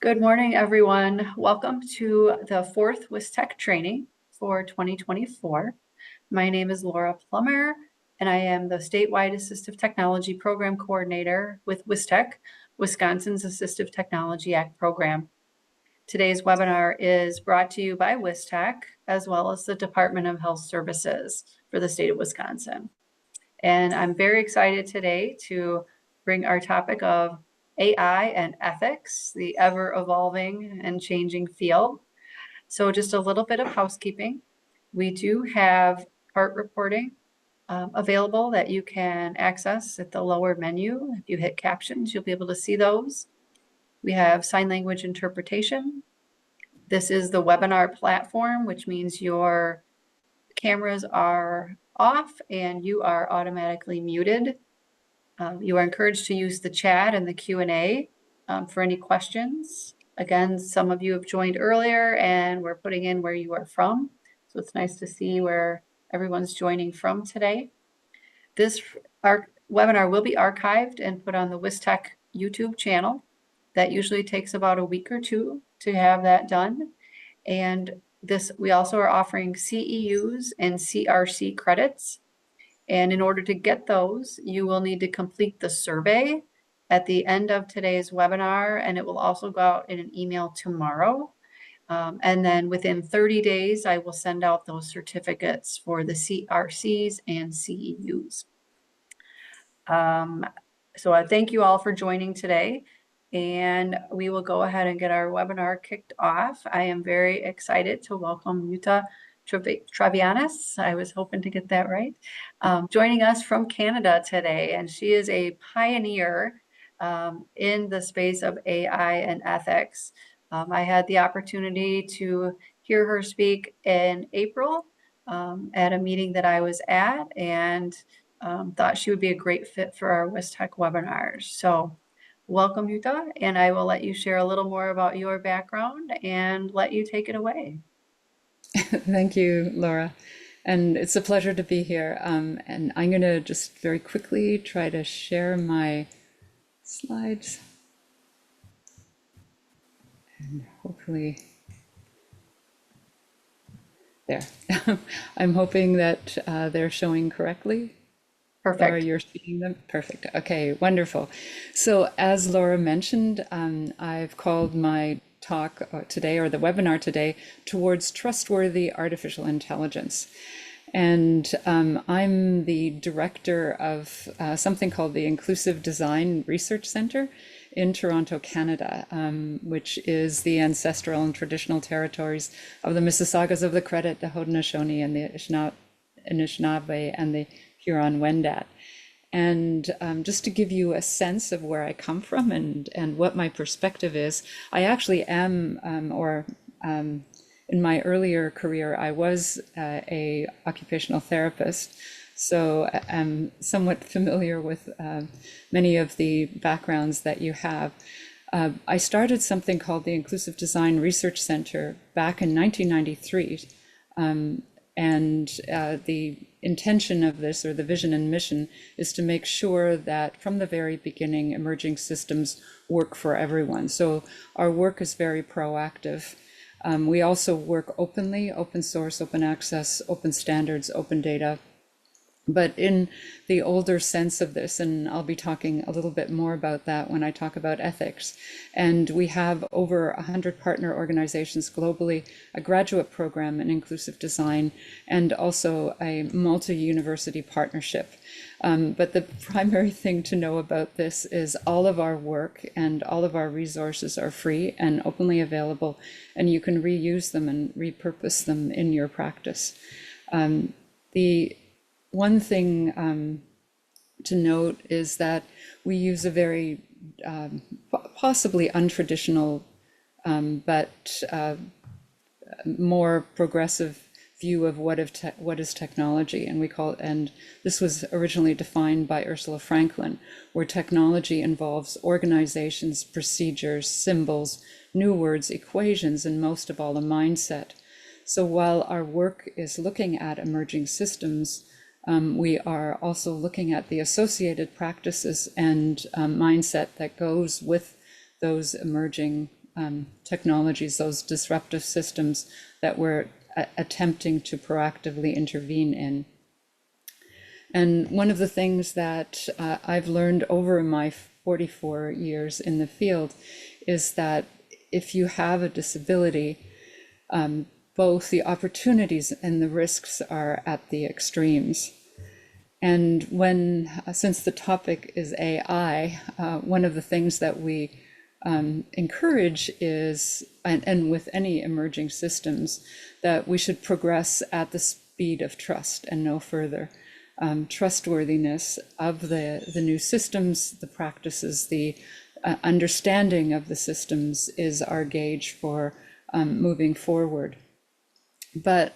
Good morning, everyone. Welcome to the fourth WisTech training for 2024. My name is Laura Plummer, and I am the statewide Assistive Technology Program Coordinator with WisTech, Wisconsin's Assistive Technology Act program. Today's webinar is brought to you by WisTech, as well as the Department of Health Services for the state of Wisconsin. And I'm very excited today to bring our topic of AI and ethics, the ever-evolving and changing field. So just a little bit of housekeeping. We do have part reporting available that you can access at the lower menu. If you hit captions, you'll be able to see those. We have sign language interpretation. This is the webinar platform, which means your cameras are off and you are automatically muted. You are encouraged to use the chat and the Q&A for any questions. Again, some of you have joined earlier and we're putting in where you are from. So it's nice to see where everyone's joining from today. Our webinar will be archived and put on the WisTech YouTube channel. That usually takes about a week or two to have that done. And we also are offering CEUs and CRC credits. And in order to get those, you will need to complete the survey at the end of today's webinar, and it will also go out in an email tomorrow. And then within 30 days, I will send out those certificates for the CRCs and CEUs. So I thank you all for joining today, and we will go ahead and get our webinar kicked off. I am very excited to welcome Jutta Treviranus, I was hoping to get that right, joining us from Canada today. And she is a pioneer in the space of AI and ethics. I had the opportunity to hear her speak in April at a meeting that I was at, and thought she would be a great fit for our WisTech webinars. So welcome, Jutta, and I will let you share a little more about your background and let you take it away. Thank you, Laura. And it's a pleasure to be here. And I'm going to just very quickly try to share my slides. And hopefully, there. I'm hoping that they're showing correctly. Perfect. Laura, you're seeing them? Perfect. Okay, wonderful. So as Laura mentioned, I've called my talk today, or the webinar today, towards trustworthy artificial intelligence. And I'm the director of something called the Inclusive Design Research Center in Toronto, Canada, which is the ancestral and traditional territories of the Mississaugas of the Credit, the Haudenosaunee, and the Anishinaabe, and the Huron-Wendat. And just to give you a sense of where I come from and what my perspective is, I actually am, in my earlier career, I was a occupational therapist. So I'm somewhat familiar with many of the backgrounds that you have. I started something called the Inclusive Design Research Center back in 1993. And the intention of this, or the vision and mission, is to make sure that from the very beginning, emerging systems work for everyone. So our work is very proactive. We also work openly, open source, open access, open standards, open data. But in the older sense of this, and I'll be talking a little bit more about that when I talk about ethics. And we have over 100 partner organizations globally, a graduate program in inclusive design, and also a multi-university partnership. But the primary thing to know about this is all of our work and all of our resources are free and openly available, and you can reuse them and repurpose them in your practice. The one thing to note is that we use a very possibly untraditional but more progressive view of what is technology, and this was originally defined by Ursula Franklin, where technology involves organizations, procedures, symbols, new words, equations, and most of all a mindset. So while our work is looking at emerging systems, we are also looking at the associated practices and mindset that goes with those emerging technologies, those disruptive systems that we're attempting to proactively intervene in. And one of the things that I've learned over my 44 years in the field is that if you have a disability, both the opportunities and the risks are at the extremes. And since the topic is AI, one of the things that we encourage is, and with any emerging systems, that we should progress at the speed of trust and no further. Trustworthiness of the new systems, the practices, the understanding of the systems is our gauge for moving forward. But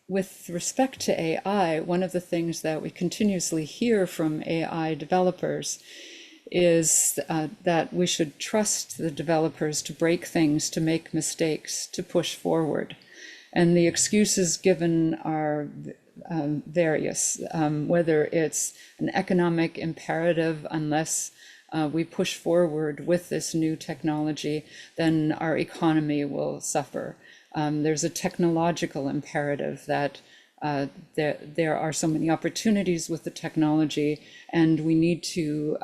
with respect to AI, one of the things that we continuously hear from AI developers is that we should trust the developers to break things, to make mistakes, to push forward. And the excuses given are various, whether it's an economic imperative, unless we push forward with this new technology, then our economy will suffer. There's a technological imperative that there are so many opportunities with the technology, and we need to,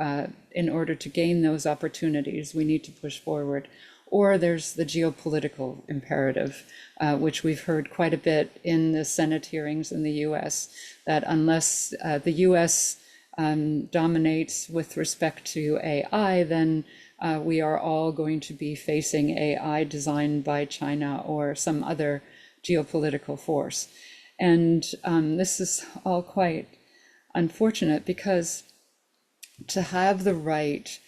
in order to gain those opportunities, we need to push forward. Or there's the geopolitical imperative, which we've heard quite a bit in the Senate hearings in the US, that unless the US dominates with respect to AI, then we are all going to be facing AI designed by China or some other geopolitical force. And this is all quite unfortunate, because to have the right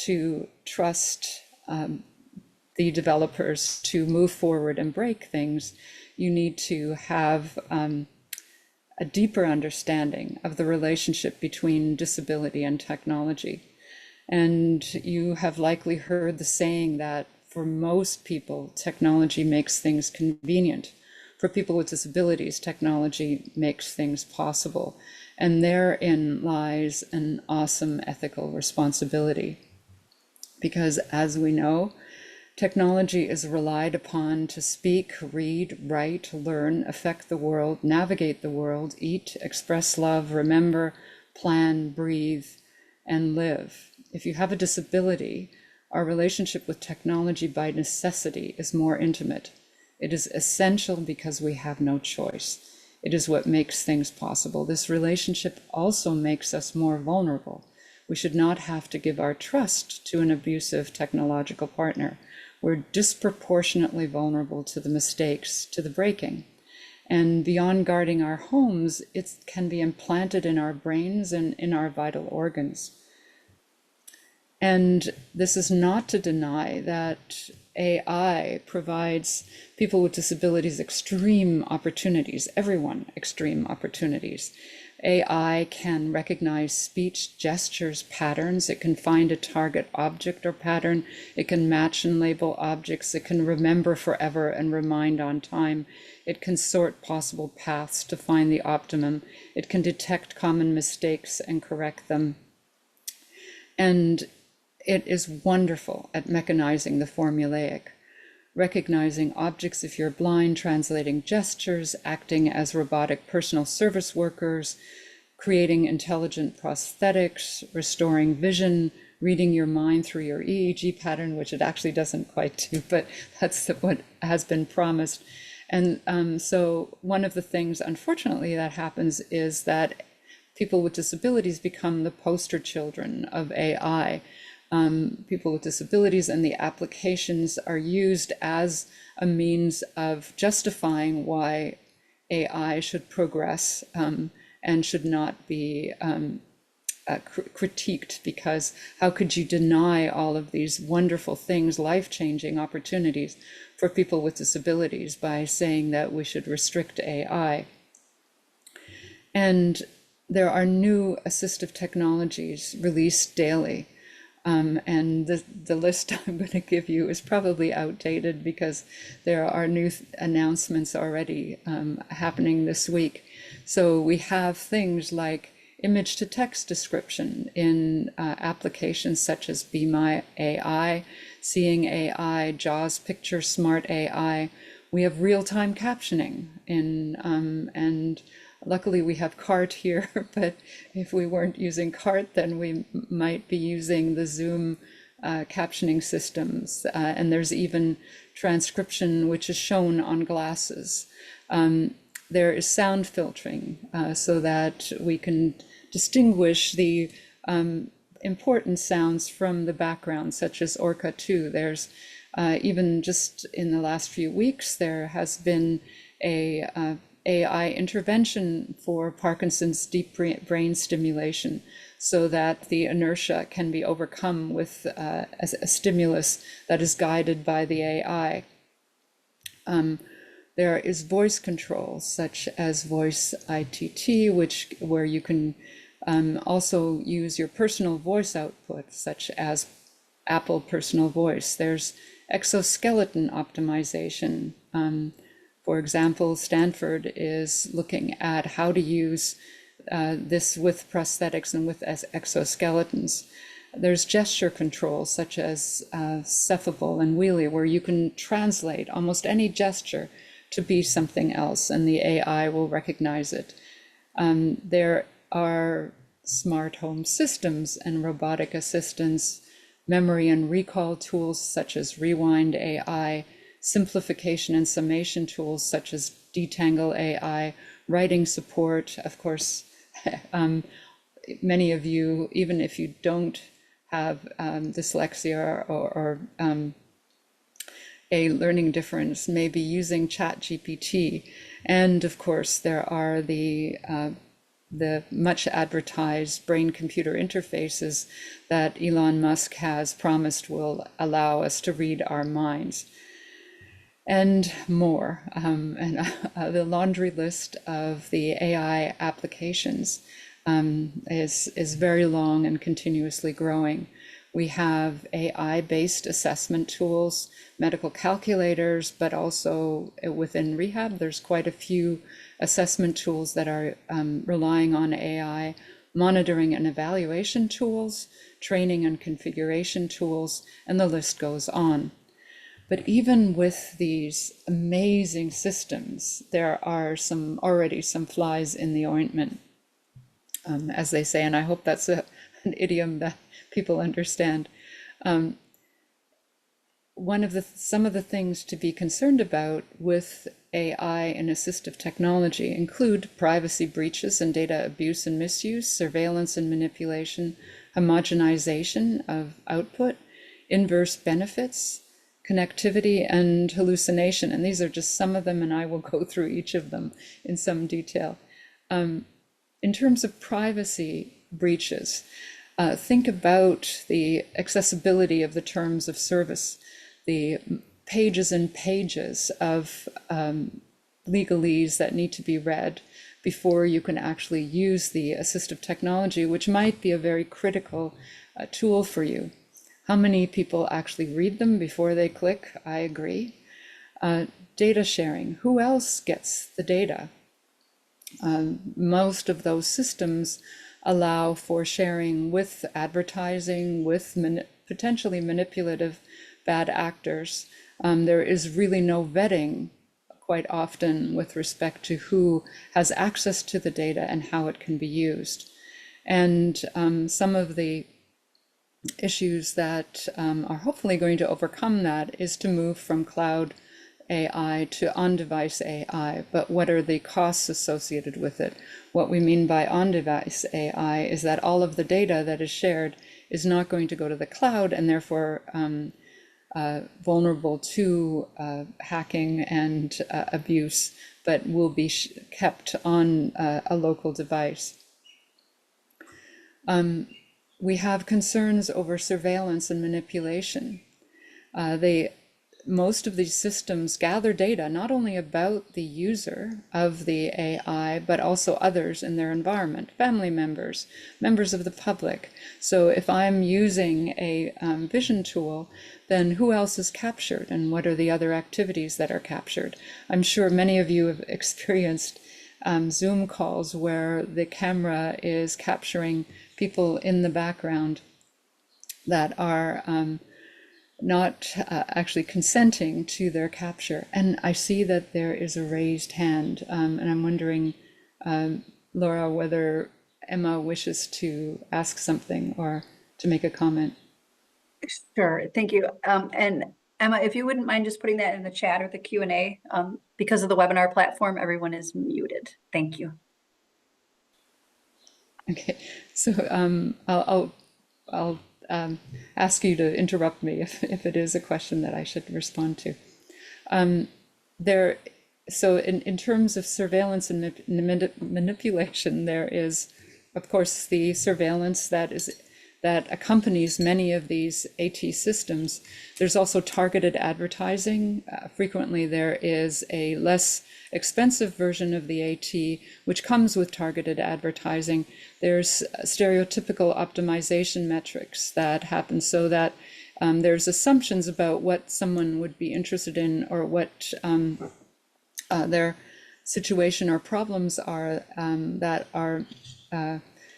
to trust the developers to move forward and break things, you need to have a deeper understanding of the relationship between disability and technology. And you have likely heard the saying that for most people, technology makes things convenient. For people with disabilities, technology makes things possible. And therein lies an awesome ethical responsibility. Because as we know, technology is relied upon to speak, read, write, learn, affect the world, navigate the world, eat, express love, remember, plan, breathe, and live. If you have a disability, our relationship with technology by necessity is more intimate. It is essential because we have no choice. It is what makes things possible. This relationship also makes us more vulnerable. We should not have to give our trust to an abusive technological partner. We're disproportionately vulnerable to the mistakes, to the breaking. And beyond guarding our homes, it can be implanted in our brains and in our vital organs. And this is not to deny that AI provides people with disabilities extreme opportunities, everyone extreme opportunities. AI can recognize speech, gestures, patterns. It can find a target object or pattern. It can match and label objects. It can remember forever and remind on time. It can sort possible paths to find the optimum. It can detect common mistakes and correct them. And it is wonderful at mechanizing the formulaic, recognizing objects if you're blind, translating gestures, acting as robotic personal service workers, creating intelligent prosthetics, restoring vision, reading your mind through your EEG pattern, which it actually doesn't quite do, but that's what has been promised. And so one of the things, unfortunately, that happens is that people with disabilities become the poster children of AI. People with disabilities and the applications are used as a means of justifying why AI should progress and should not be critiqued, because how could you deny all of these wonderful things, life-changing opportunities for people with disabilities by saying that we should restrict AI? And there are new assistive technologies released daily. And the list I'm going to give you is probably outdated, because there are new announcements already happening this week. So we have things like image to text description in applications such as Be My AI. Seeing AI, JAWS Picture Smart AI. We have real-time captioning and luckily we have CART here, but if we weren't using CART, then we might be using the Zoom captioning systems. And there's even transcription, which is shown on glasses. There is sound filtering so that we can distinguish the important sounds from the background, such as Orca 2. There's even just in the last few weeks, there has been a AI intervention for Parkinson's deep brain stimulation so that the inertia can be overcome with a stimulus that is guided by the AI. There is voice control, such as voice ITT, where you can also use your personal voice output, such as Apple Personal Voice. There's exoskeleton optimization. For example, Stanford is looking at how to use this with prosthetics and with exoskeletons. There's gesture control, such as Cephable and Wheelie, where you can translate almost any gesture to be something else, and the AI will recognize it. There are smart home systems and robotic assistants, memory and recall tools such as Rewind AI, simplification and summation tools such as Detangle AI, writing support. Of course, many of you, even if you don't have dyslexia or a learning difference, may be using ChatGPT. And of course, there are the much advertised brain-computer interfaces that Elon Musk has promised will allow us to read our minds. And more. The laundry list of the AI applications is very long and continuously growing. We have AI-based assessment tools, medical calculators, but also within rehab, there's quite a few assessment tools that are relying on AI, monitoring and evaluation tools, training and configuration tools, and the list goes on. But even with these amazing systems, there are already some flies in the ointment, as they say, and I hope that's an idiom that people understand. Some of the things to be concerned about with AI and assistive technology include privacy breaches and data abuse and misuse, surveillance and manipulation, homogenization of output, inverse benefits, connectivity, and hallucination. And these are just some of them, and I will go through each of them in some detail. In terms of privacy breaches, think about the accessibility of the terms of service, the pages and pages of legalese that need to be read before you can actually use the assistive technology, which might be a very critical tool for you. How many people actually read them before they click? I agree. Data sharing, who else gets the data? Most of those systems allow for sharing with advertising, with potentially manipulative bad actors. There is really no vetting quite often with respect to who has access to the data and how it can be used. And some of the issues that are hopefully going to overcome that is to move from cloud AI to on-device AI, but what are the costs associated with it? What we mean by on-device AI is that all of the data that is shared is not going to go to the cloud and therefore vulnerable to hacking and abuse, but will be kept on a local device. We have concerns over surveillance and manipulation. Most of these systems gather data not only about the user of the AI, but also others in their environment, family members, members of the public. So if I'm using a vision tool, then who else is captured and what are the other activities that are captured? I'm sure many of you have experienced Zoom calls where the camera is capturing people in the background that are not actually consenting to their capture. And I see that there is a raised hand, and I'm wondering, Laura, whether Emma wishes to ask something or to make a comment. Sure, thank you. And Emma, if you wouldn't mind just putting that in the chat or the Q&A, because of the webinar platform, everyone is muted. Thank you. Okay, so I'll ask you to interrupt me if it is a question that I should respond to. So in terms of surveillance and manipulation, there is, of course, the surveillance that accompanies many of these AT systems. There's also targeted advertising. Frequently, there is a less expensive version of the AT, which comes with targeted advertising. There's stereotypical optimization metrics that happen so that there's assumptions about what someone would be interested in or what their situation or problems are that are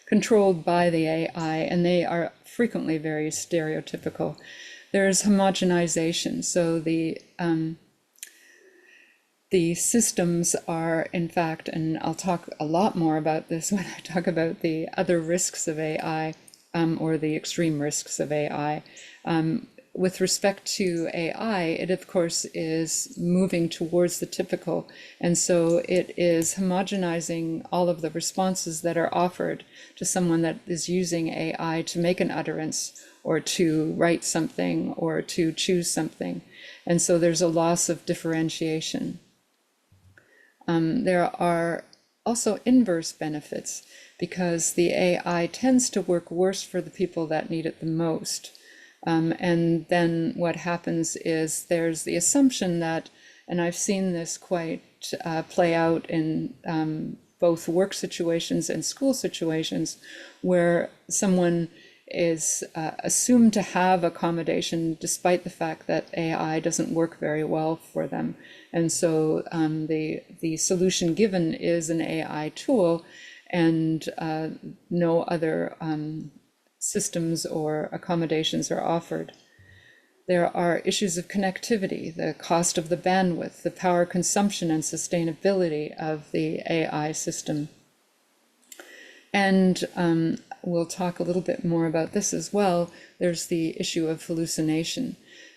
controlled by the AI, and they are frequently very stereotypical. There's homogenization, so the systems are, in fact, and I'll talk a lot more about this when I talk about the other risks of AI, or the extreme risks of AI. With respect to AI, it of course is moving towards the typical. And so it is homogenizing all of the responses that are offered to someone that is using AI to make an utterance or to write something or to choose something. And so there's a loss of differentiation. There are also inverse benefits because the AI tends to work worse for the people that need it the most. And then what happens is there's the assumption that, and I've seen this quite play out in both work situations and school situations, where someone is assumed to have accommodation despite the fact that AI doesn't work very well for them. And so the solution given is an AI tool, and no other systems or accommodations are offered. There are issues of connectivity, the cost of the bandwidth, the power consumption and sustainability of the AI system. And we'll talk a little bit more about this as well. There's the issue of hallucination.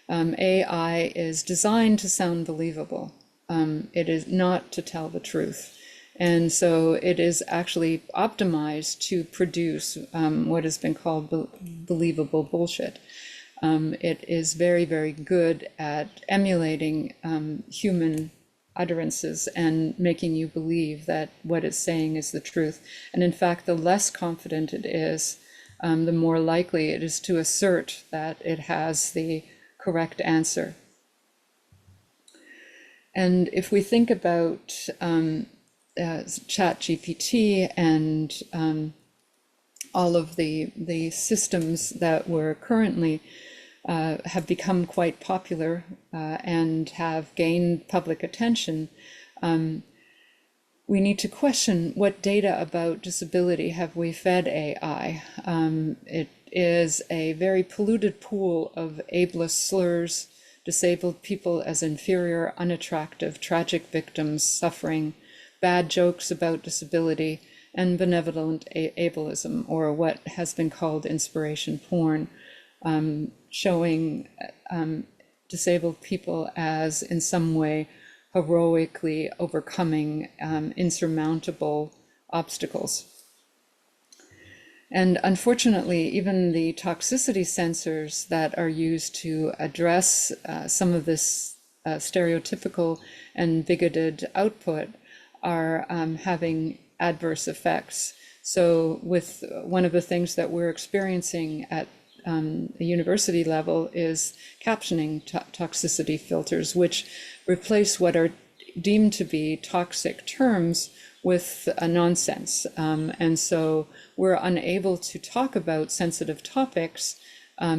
AI is designed to sound believable. It is not to tell the truth. And so it is actually optimized to produce what has been called believable bullshit. It is very, very good at emulating human utterances and making you believe that what it's saying is the truth. And in fact, the less confident it is, the more likely it is to assert that it has the correct answer. And if we think about ChatGPT and all of the systems that were currently have become quite popular and have gained public attention, we need to question what data about disability have we fed AI. It is a very polluted pool of ableist slurs, disabled people as inferior, unattractive, tragic victims suffering, bad jokes about disability, and benevolent ableism, or what has been called inspiration porn, showing disabled people as in some way heroically overcoming insurmountable obstacles. And unfortunately, even the toxicity sensors that are used to address some of this stereotypical and bigoted output are having adverse effects. So with one of the things that we're experiencing at the university level is captioning toxicity filters, which replace what are deemed to be toxic terms with a nonsense. And so we're unable to talk about sensitive topics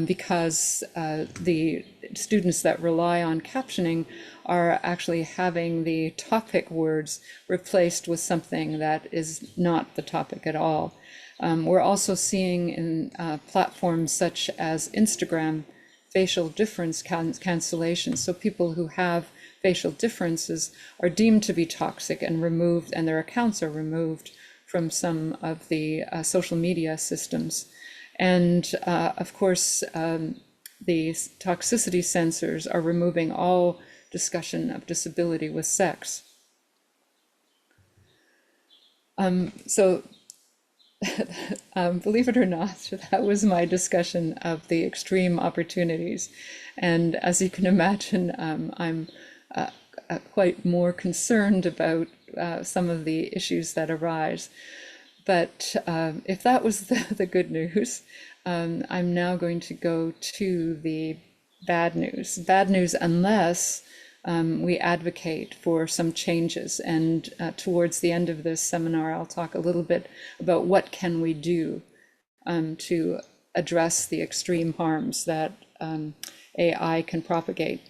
because the students that rely on captioning are actually having the topic words replaced with something that is not the topic at all. We're also seeing in platforms such as Instagram, facial difference cancellation. So people who have facial differences are deemed to be toxic and removed, and their accounts are removed from some of the social media systems. And of course, the toxicity censors are removing all discussion of disability with sex. So believe it or not, that was my discussion of the extreme opportunities. And as you can imagine, I'm quite more concerned about some of the issues that arise. But if that was the good news, I'm now going to go to the bad news. Bad news unless we advocate for some changes. And towards the end of this seminar, I'll talk a little bit about what can we do to address the extreme harms that AI can propagate.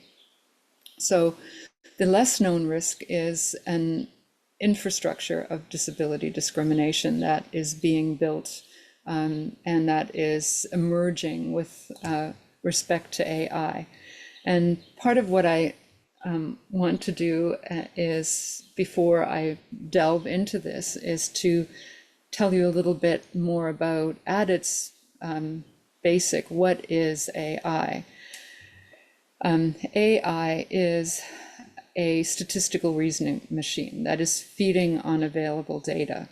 So the less known risk is an infrastructure of disability discrimination that is being built and that is emerging with respect to AI. And part of what I want to do is, before I delve into this, is to tell you a little bit more about, at its basic, what is AI? AI is a statistical reasoning machine that is feeding on available data.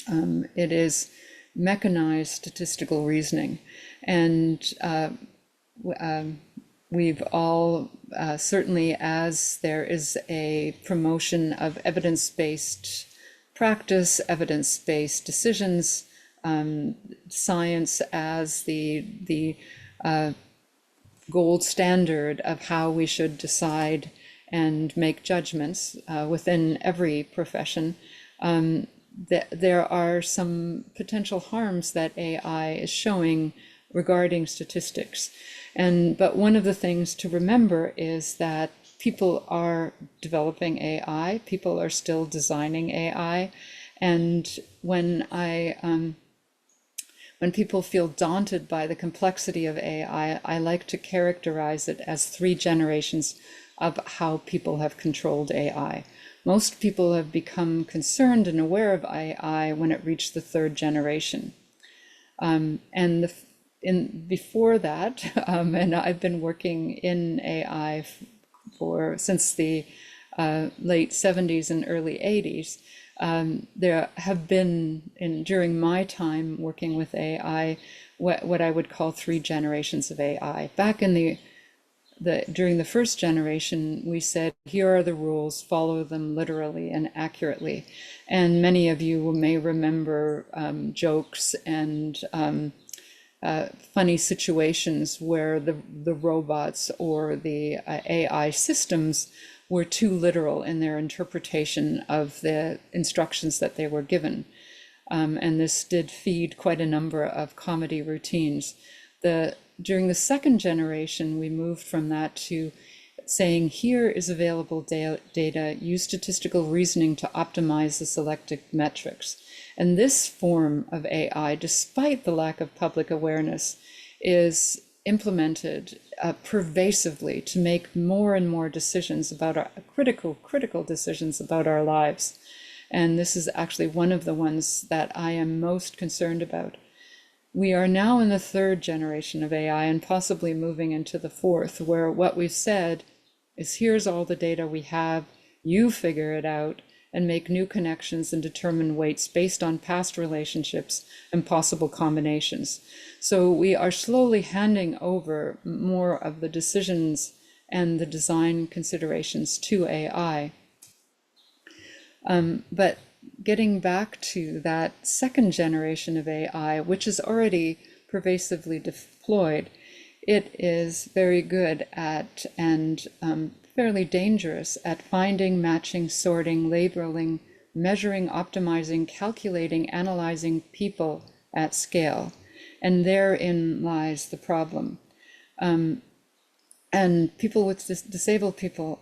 It is mechanized statistical reasoning, and we've all, certainly as there is a promotion of evidence-based practice, evidence-based decisions, science as the gold standard of how we should decide and make judgments within every profession, there are some potential harms that AI is showing regarding statistics. But one of the things to remember is that people are developing AI, people are still designing AI, and when people feel daunted by the complexity of AI, I like to characterize it as 3 generations of how people have controlled AI. Most people have become concerned and aware of AI when it reached the 3rd generation. Before that, and I've been working in AI since the late 70s and early 80s, there have been, during my time working with AI, what I would call 3 generations of AI. Back in during the 1st generation, we said, here are the rules, follow them literally and accurately. And many of you may remember jokes and funny situations where the robots or the AI systems were too literal in their interpretation of the instructions that they were given. And this did feed quite a number of comedy routines. During the 2nd generation, we moved from that to saying, here is available data, use statistical reasoning to optimize the selected metrics. And this form of AI, despite the lack of public awareness, is implemented pervasively to make more and more decisions about our critical decisions about our lives. And this is actually one of the ones that I am most concerned about. We are now in the 3rd generation of AI and possibly moving into the 4th, where what we've said is, here's all the data we have, you figure it out and make new connections and determine weights based on past relationships and possible combinations. So we are slowly handing over more of the decisions and the design considerations to AI. But getting back to that 2nd generation of AI, which is already pervasively deployed, it is very good at and fairly dangerous at finding, matching, sorting, labeling, measuring, optimizing, calculating, analyzing people at scale. And therein lies the problem. And people with disabled people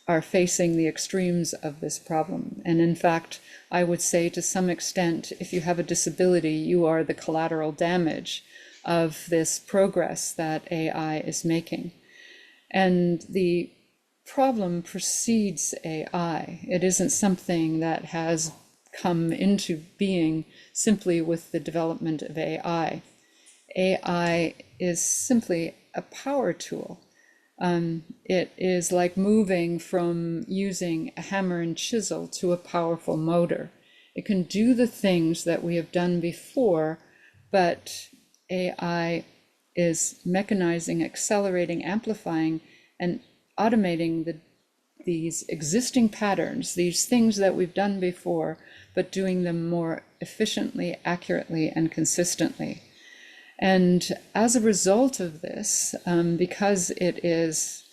are facing the extremes of this problem. And in fact, I would say to some extent, if you have a disability, you are the collateral damage of this progress that AI is making. And the problem precedes AI. It isn't something that has come into being simply with the development of AI. AI is simply a power tool. It is like moving from using a hammer and chisel to a powerful motor. It can do the things that we have done before, but AI is mechanizing, accelerating, amplifying, and automating these existing patterns, these things that we've done before, but doing them more efficiently, accurately, and consistently. And as a result of this, because it is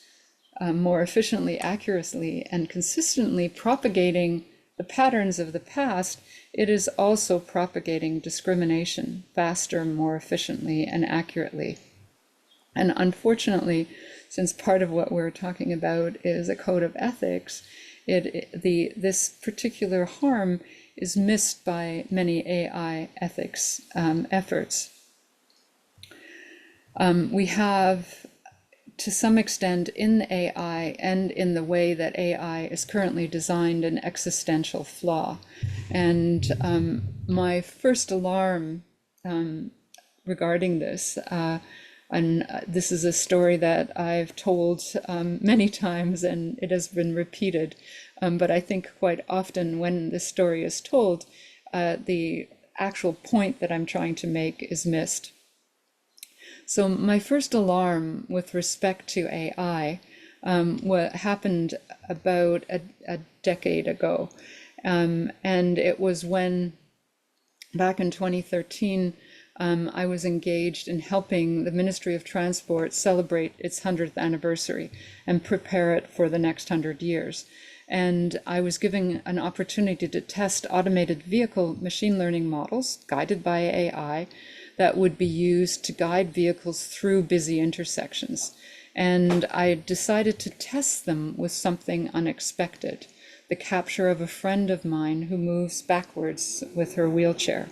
more efficiently, accurately, and consistently propagating the patterns of the past, it is also propagating discrimination faster, more efficiently, and accurately. And unfortunately, since part of what we're talking about is a code of ethics, this particular harm is missed by many AI ethics efforts. We have, to some extent, in AI and in the way that AI is currently designed, an existential flaw. And my first alarm regarding this, and this is a story that I've told many times, and it has been repeated, but I think quite often when this story is told, the actual point that I'm trying to make is missed. So my first alarm with respect to AI, what happened about a decade ago. And it was when, back in 2013, I was engaged in helping the Ministry of Transport celebrate its 100th anniversary and prepare it for the next 100 years. And I was given an opportunity to test automated vehicle machine learning models guided by AI that would be used to guide vehicles through busy intersections. And I decided to test them with something unexpected, the capture of a friend of mine who moves backwards with her wheelchair.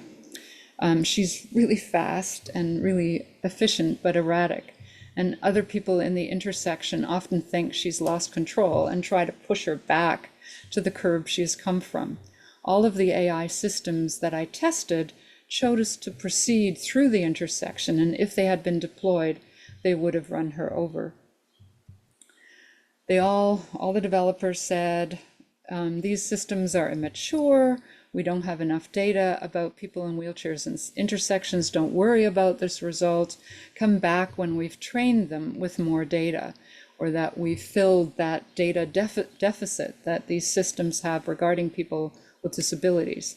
She's really fast and really efficient, but erratic. And other people in the intersection often think she's lost control and try to push her back to the curb she has come from. All of the AI systems that I tested showed us to proceed through the intersection, and if they had been deployed, they would have run her over. All the developers said, these systems are immature, we don't have enough data about people in wheelchairs and intersections, don't worry about this result, come back when we've trained them with more data, or that we've filled that data deficit that these systems have regarding people with disabilities.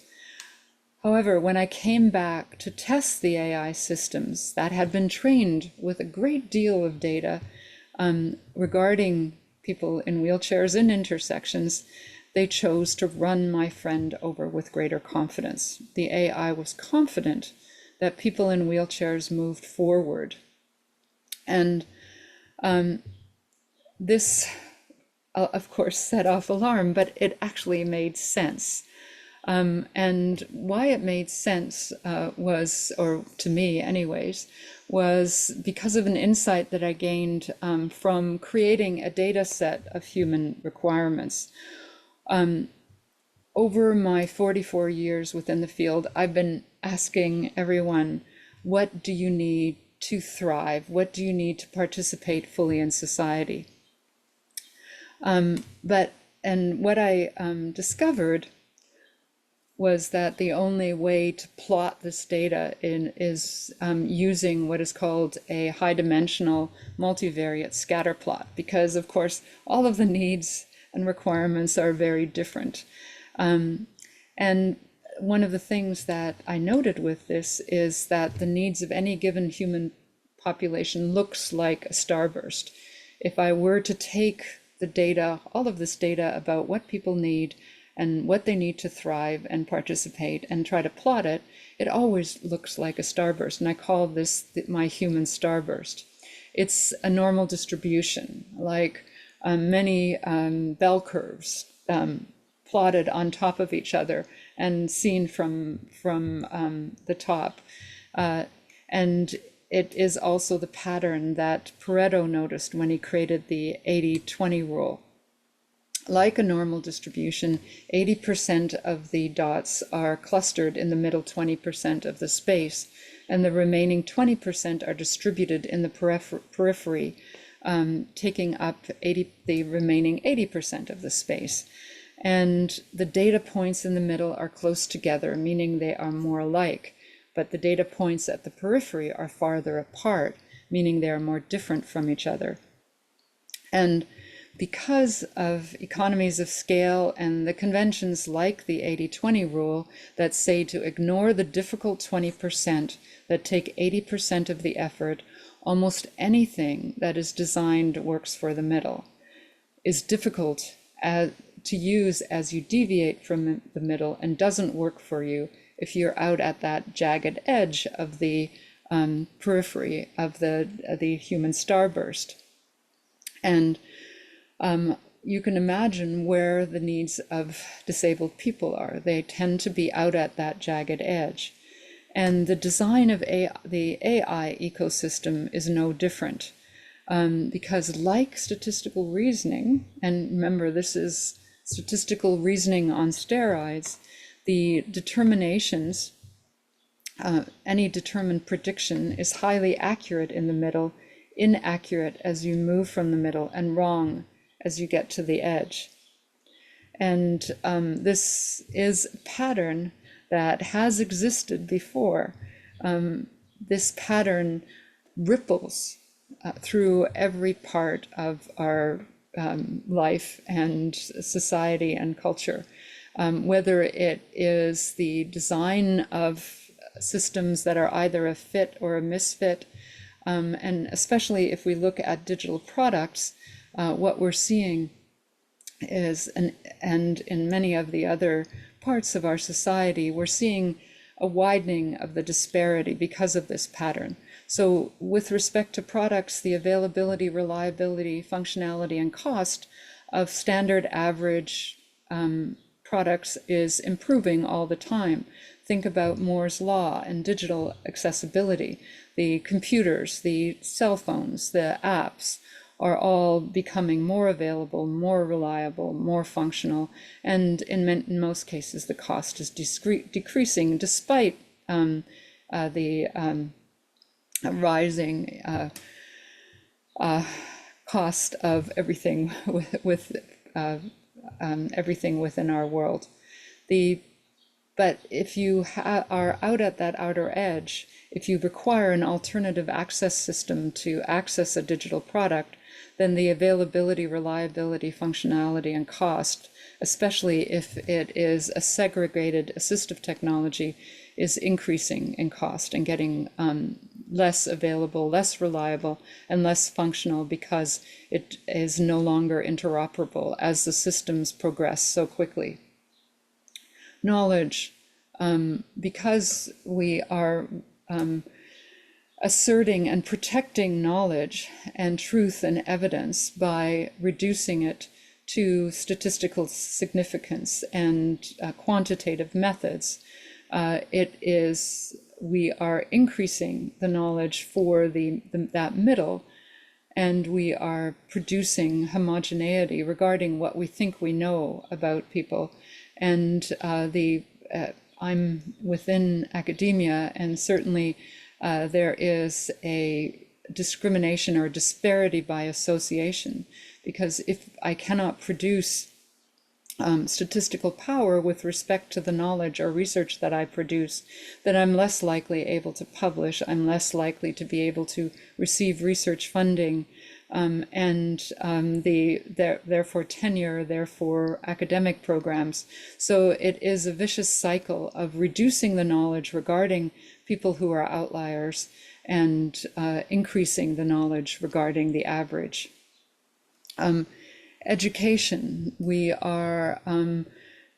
However, when I came back to test the AI systems that had been trained with a great deal of data regarding people in wheelchairs and intersections, they chose to run my friend over with greater confidence. The AI was confident that people in wheelchairs moved forward. And this, of course, set off alarm, but it actually made sense. And why it made sense was, or to me anyways, was because of an insight that I gained from creating a data set of human requirements. Over my 44 years within the field, I've been asking everyone, what do you need to thrive? What do you need to participate fully in society? And what I discovered was that the only way to plot this data is using what is called a high-dimensional multivariate scatter plot, because of course all of the needs and requirements are very different. And one of the things that I noted with this is that the needs of any given human population looks like a starburst. If I were to take the data, all of this data about what people need and what they need to thrive and participate and try to plot it, it always looks like a starburst. And I call this my human starburst. It's a normal distribution, like many bell curves plotted on top of each other and seen from the top. And it is also the pattern that Pareto noticed when he created the 80-20 rule. Like a normal distribution, 80% of the dots are clustered in the middle 20% of the space, and the remaining 20% are distributed in the periphery, taking up the remaining 80% of the space. And the data points in the middle are close together, meaning they are more alike, but the data points at the periphery are farther apart, meaning they are more different from each other. And because of economies of scale and the conventions like the 80-20 rule that say to ignore the difficult 20% that take 80% of the effort, almost anything that is designed works for the middle, is difficult to use as you deviate from the middle and doesn't work for you if you're out at that jagged edge of the periphery of the human starburst. And you can imagine where the needs of disabled people are. They tend to be out at that jagged edge. And the design of the AI ecosystem is no different, because like statistical reasoning, and remember this is statistical reasoning on steroids, the determinations, any determined prediction is highly accurate in the middle, inaccurate as you move from the middle, and wrong as you get to the edge. And this is a pattern that has existed before. This pattern ripples through every part of our life and society and culture, whether it is the design of systems that are either a fit or a misfit, and especially if we look at digital products, what we're seeing is, and in many of the other parts of our society, we're seeing a widening of the disparity because of this pattern. So with respect to products, the availability, reliability, functionality, and cost of standard average products is improving all the time. Think about Moore's Law and digital accessibility. The computers, the cell phones, the apps are all becoming more available, more reliable, more functional, and in most cases the cost is decreasing despite the rising cost of everything with everything within our world. But if you are out at that outer edge, if you require an alternative access system to access a digital product, then the availability, reliability, functionality, and cost, especially if it is a segregated assistive technology, is increasing in cost and getting less available, less reliable, and less functional because it is no longer interoperable as the systems progress so quickly. Knowledge, because we are asserting and protecting knowledge and truth and evidence by reducing it to statistical significance and quantitative methods, we are increasing the knowledge for that middle, and we are producing homogeneity regarding what we think we know about people. And I'm within academia, and certainly there is a discrimination or disparity by association, because if I cannot produce statistical power with respect to the knowledge or research that I produce, then I'm less likely able to publish, I'm less likely to be able to receive research funding, therefore tenure, therefore academic programs. So it is a vicious cycle of reducing the knowledge regarding people who are outliers and increasing the knowledge regarding the average. Education, we are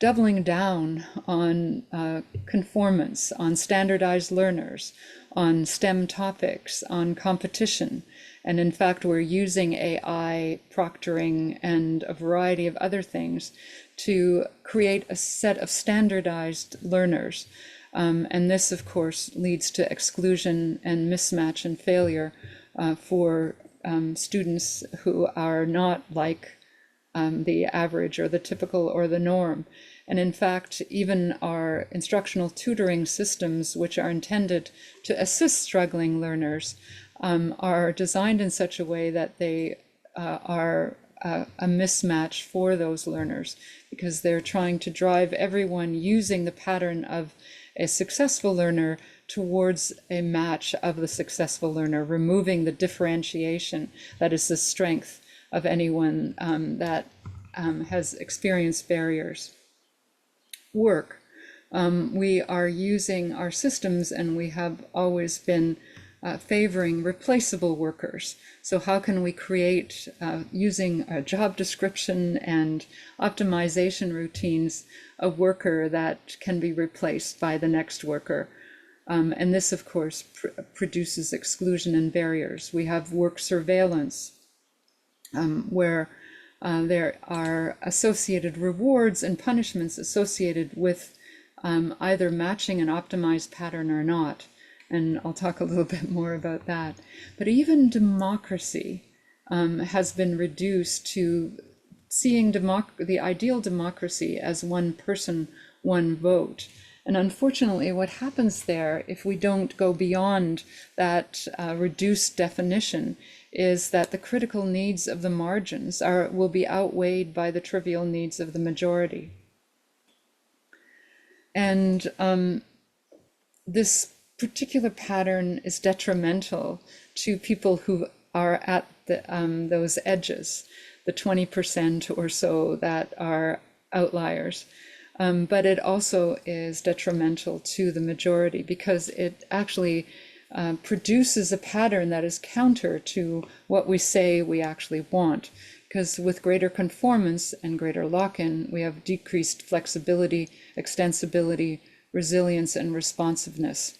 doubling down on conformance, on standardized learners, on STEM topics, on competition. And in fact, we're using AI, proctoring, and a variety of other things to create a set of standardized learners. And this, of course, leads to exclusion and mismatch and failure for students who are not like the average or the typical or the norm. And in fact, even our instructional tutoring systems, which are intended to assist struggling learners, are designed in such a way that they are a mismatch for those learners, because they're trying to drive everyone using the pattern of a successful learner towards a match of the successful learner, removing the differentiation that is the strength of anyone that has experienced barriers. Work. We are using our systems, and we have always been favoring replaceable workers. So how can we create, using a job description and optimization routines, a worker that can be replaced by the next worker? And this, of course, produces exclusion and barriers. We have work surveillance, where there are associated rewards and punishments associated with either matching an optimized pattern or not. And I'll talk a little bit more about that. But even democracy has been reduced to seeing the ideal democracy as one person, one vote. And unfortunately, what happens there, if we don't go beyond that reduced definition, is that the critical needs of the margins will be outweighed by the trivial needs of the majority. And this particular pattern is detrimental to people who are at those edges, the 20% or so that are outliers. But it also is detrimental to the majority, because it actually produces a pattern that is counter to what we say we actually want. Because with greater conformance and greater lock-in, we have decreased flexibility, extensibility, resilience, and responsiveness.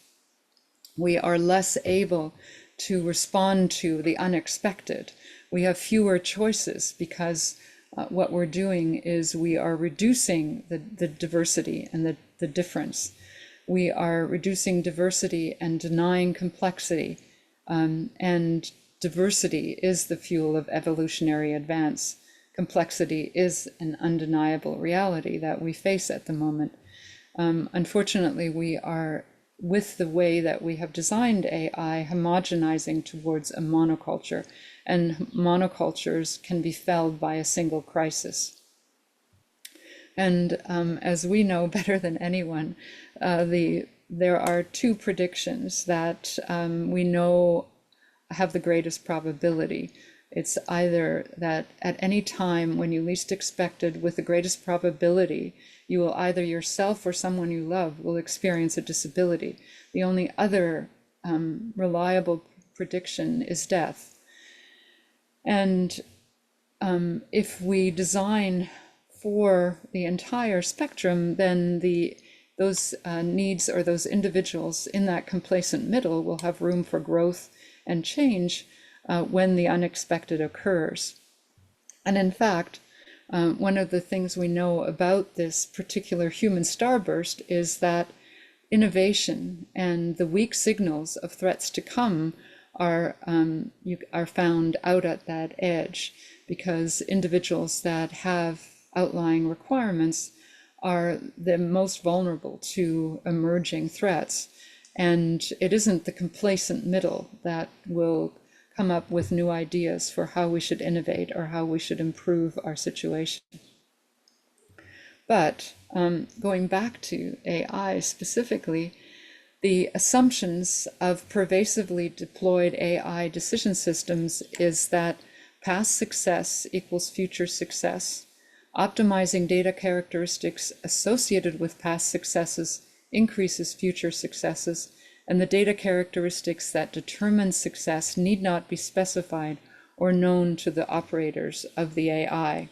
We are less able to respond to the unexpected. We have fewer choices, because what we're doing is we are reducing the diversity and the difference. We are reducing diversity and denying complexity. And diversity is the fuel of evolutionary advance. Complexity is an undeniable reality that we face at the moment. Unfortunately, we are, with the way that we have designed AI, homogenizing towards a monoculture, and monocultures can be felled by a single crisis. And as we know better than anyone, there are two predictions that we know have the greatest probability. It's either that at any time when you least expected, with the greatest probability, you will either yourself or someone you love will experience a disability. The only other reliable prediction is death. And if we design for the entire spectrum, then those needs, or those individuals in that complacent middle, will have room for growth and change when the unexpected occurs. And in fact, one of the things we know about this particular human starburst is that innovation and the weak signals of threats to come are found out at that edge, because individuals that have outlying requirements are the most vulnerable to emerging threats. And it isn't the complacent middle that will come up with new ideas for how we should innovate or how we should improve our situation. But going back to AI specifically, the assumptions of pervasively deployed AI decision systems is that past success equals future success. Optimizing data characteristics associated with past successes increases future successes, and the data characteristics that determine success need not be specified or known to the operators of the AI.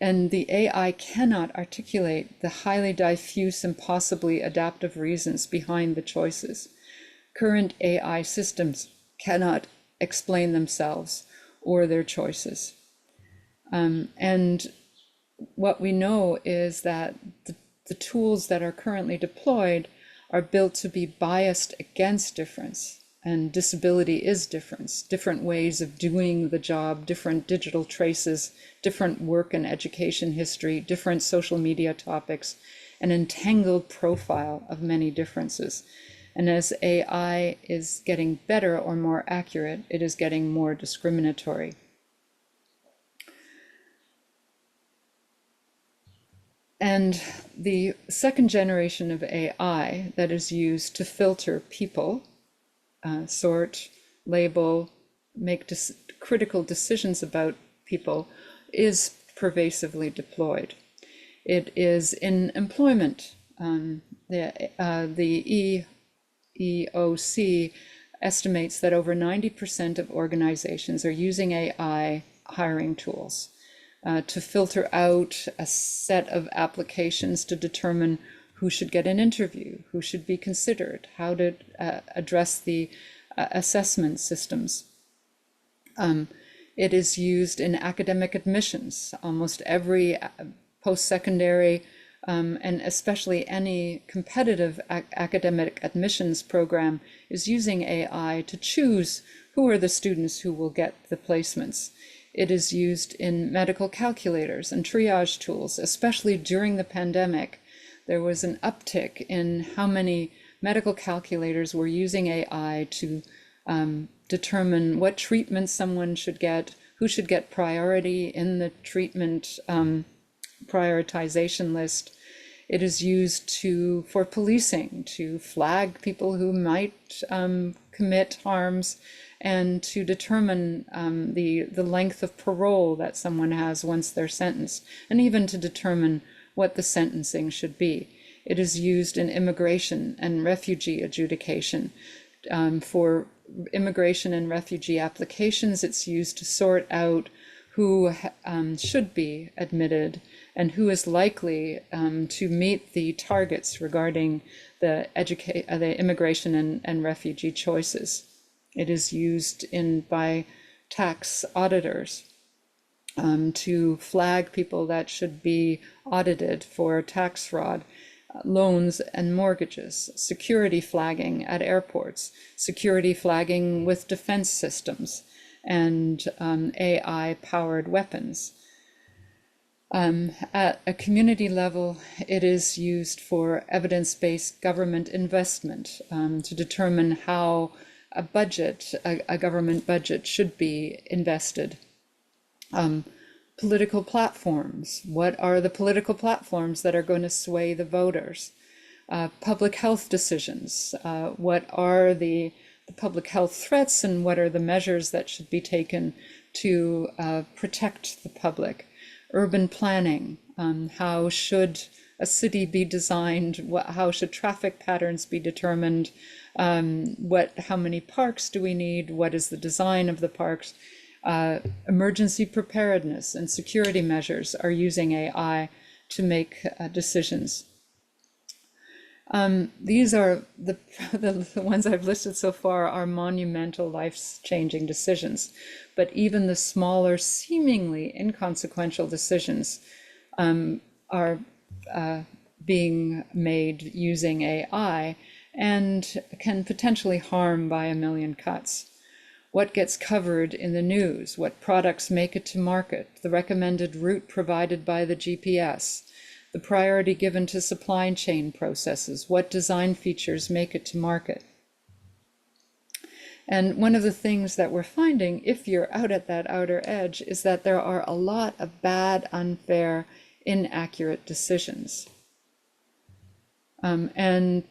And the AI cannot articulate the highly diffuse and possibly adaptive reasons behind the choices. Current AI systems cannot explain themselves or their choices. And what we know is that the tools that are currently deployed are built to be biased against difference. And disability is difference, different ways of doing the job, different digital traces, different work and education history, different social media topics, an entangled profile of many differences. And as AI is getting better or more accurate, it is getting more discriminatory. And the second generation of AI that is used to filter people, sort, label, make critical decisions about people is pervasively deployed. It is in employment. The EEOC estimates that over 90% of organizations are using AI hiring tools to filter out a set of applications to determine who should get an interview, who should be considered, how to address the assessment systems. It is used in academic admissions. Almost every post-secondary and especially any competitive academic admissions program is using AI to choose who are the students who will get the placements. It is used in medical calculators and triage tools, especially during the pandemic. There was an uptick in how many medical calculators were using AI to determine what treatment someone should get, who should get priority in the treatment prioritization list. It is used for policing, to flag people who might commit harms, and to determine the length of parole that someone has once they're sentenced, and even to determine what the sentencing should be. It is used in immigration and refugee adjudication. For immigration and refugee applications, it's used to sort out who should be admitted and who is likely to meet the targets regarding the immigration and refugee choices. It is used by tax auditors to flag people that should be audited for tax fraud, loans and mortgages, security flagging at airports, security flagging with defense systems, and AI-powered weapons. At a community level, it is used for evidence-based government investment to determine how a government budget should be invested. Political platforms. What are the political platforms that are going to sway the voters? Public health decisions. What are the public health threats, and what are the measures that should be taken to protect the public? Urban planning. How should a city be designed? How should traffic patterns be determined? How many parks do we need? What is the design of the parks? Emergency preparedness and security measures are using AI to make decisions. These are the ones I've listed so far are monumental, life-changing decisions. But even the smaller, seemingly inconsequential decisions are being made using AI and can potentially harm by a million cuts. What gets covered in the news, what products make it to market, the recommended route provided by the GPS, the priority given to supply chain processes, what design features make it to market. And one of the things that we're finding, if you're out at that outer edge, is that there are a lot of bad, unfair, inaccurate decisions. And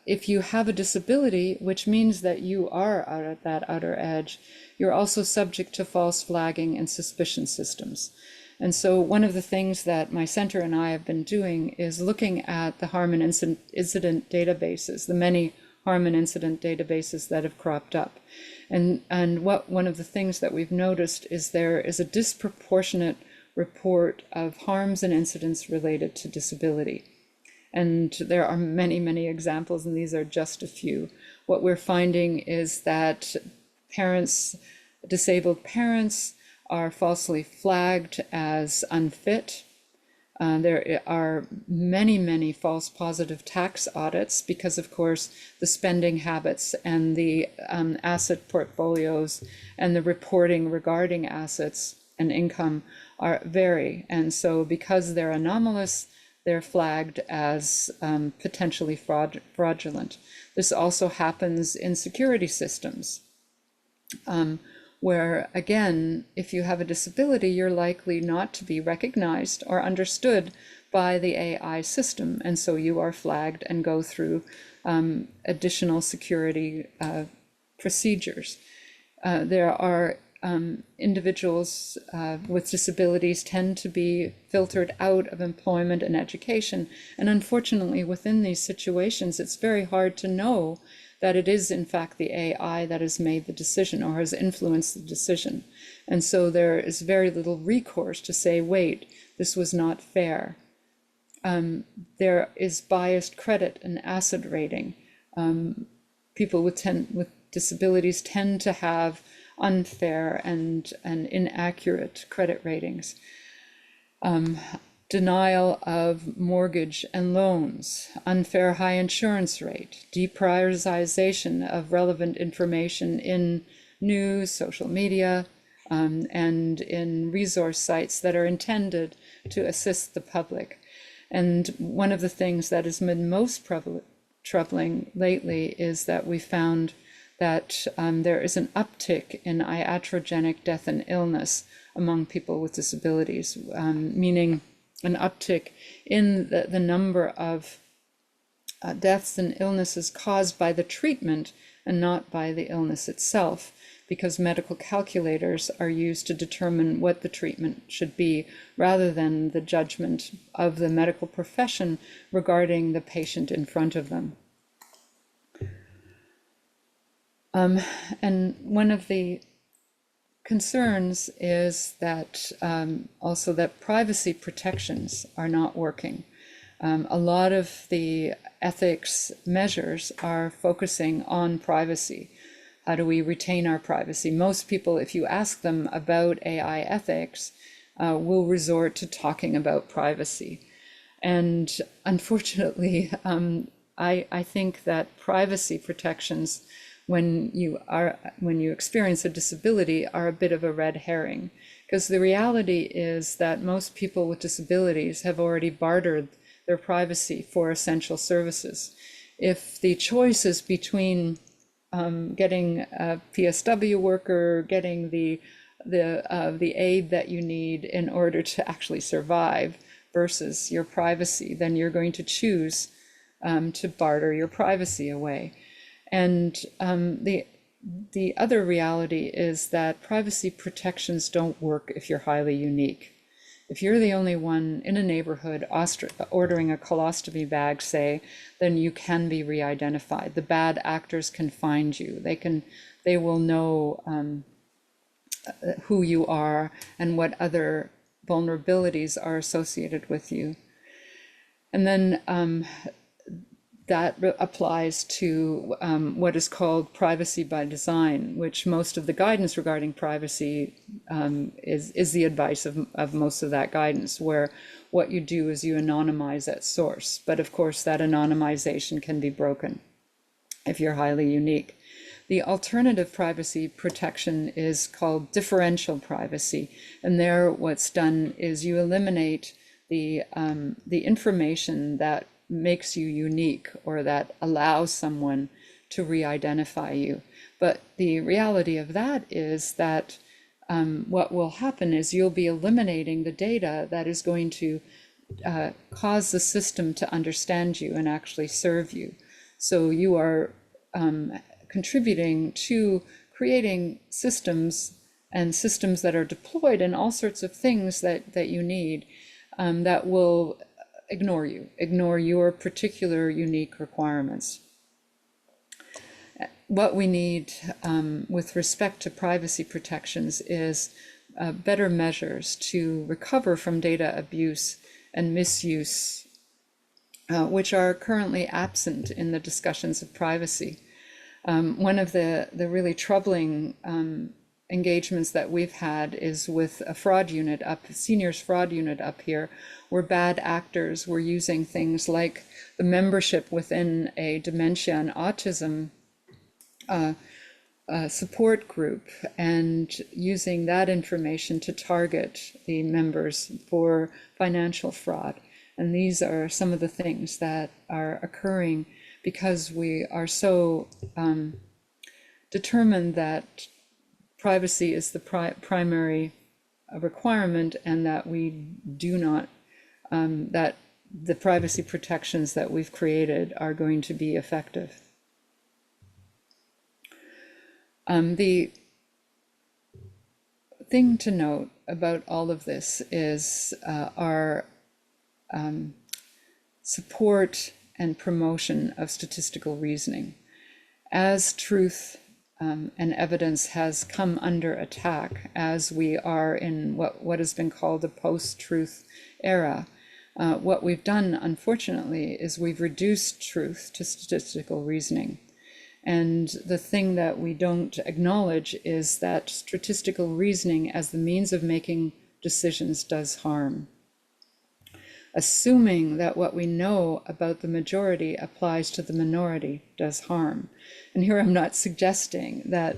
if you have a disability, which means that you are out at that outer edge, you're also subject to false flagging and suspicion systems. And so one of the things that my center and I have been doing is looking at the harm and incident databases, the many harm and incident databases that have cropped up. And one of the things that we've noticed is there is a disproportionate report of harms and incidents related to disability. And there are many, many examples, and these are just a few. What we're finding is that disabled parents are falsely flagged as unfit. There are many, many false positive tax audits because, of course, the spending habits and the asset portfolios and the reporting regarding assets and income vary. And so because they're anomalous, they're flagged as potentially fraudulent. This also happens in security systems, where, again, if you have a disability, you're likely not to be recognized or understood by the AI system. And so you are flagged and go through additional security procedures. There are individuals with disabilities tend to be filtered out of employment and education. And unfortunately, within these situations, it's very hard to know that it is in fact the AI that has made the decision or has influenced the decision. And so there is very little recourse to say, wait, this was not fair. There is biased credit and asset rating. People with disabilities tend to have unfair and inaccurate credit ratings. Denial of mortgage and loans, unfair high insurance rate, deprioritization of relevant information in news, social media, and in resource sites that are intended to assist the public. And one of the things that has been most troubling lately is that we found that there is an uptick in iatrogenic death and illness among people with disabilities, meaning an uptick in the number of deaths and illnesses caused by the treatment and not by the illness itself, because medical calculators are used to determine what the treatment should be, rather than the judgment of the medical profession regarding the patient in front of them. And one of the concerns is that also that privacy protections are not working. A lot of the ethics measures are focusing on privacy. How do we retain our privacy? Most people, if you ask them about AI ethics, will resort to talking about privacy. And unfortunately, I think that privacy protections when you experience a disability are a bit of a red herring, because the reality is that most people with disabilities have already bartered their privacy for essential services. If the choice is between getting a PSW worker, getting the aid that you need in order to actually survive versus your privacy, then you're going to choose to barter your privacy away. And the other reality is that privacy protections don't work if you're highly unique. If you're the only one in a neighborhood ordering a colostomy bag, say, then you can be re-identified. The bad actors can find you. They will know who you are and what other vulnerabilities are associated with you. And then that applies to what is called privacy by design, which most of the guidance regarding privacy is the advice of most of that guidance, where what you do is you anonymize at source. But of course, that anonymization can be broken if you're highly unique. The alternative privacy protection is called differential privacy. And there, what's done is you eliminate the information that makes you unique or that allows someone to re-identify you. But the reality of that is that what will happen is you'll be eliminating the data that is going to cause the system to understand you and actually serve you. So you are contributing to creating systems and systems that are deployed in all sorts of things that you need that will ignore your particular unique requirements. What we need with respect to privacy protections is better measures to recover from data abuse and misuse, which are currently absent in the discussions of privacy. One of the really troubling engagements that we've had is with a fraud unit seniors fraud unit up here, where bad actors were using things like the membership within a dementia and autism support group, and using that information to target the members for financial fraud. And these are some of the things that are occurring because we are so determined that privacy is the primary requirement, and that we do not, that the privacy protections that we've created are going to be effective. The thing to note about all of this is our support and promotion of statistical reasoning. As truth and evidence has come under attack, as we are in what has been called a post-truth era, what we've done, unfortunately, is we've reduced truth to statistical reasoning. And the thing that we don't acknowledge is that statistical reasoning as the means of making decisions does harm. Assuming that what we know about the majority applies to the minority does harm. And here I'm not suggesting that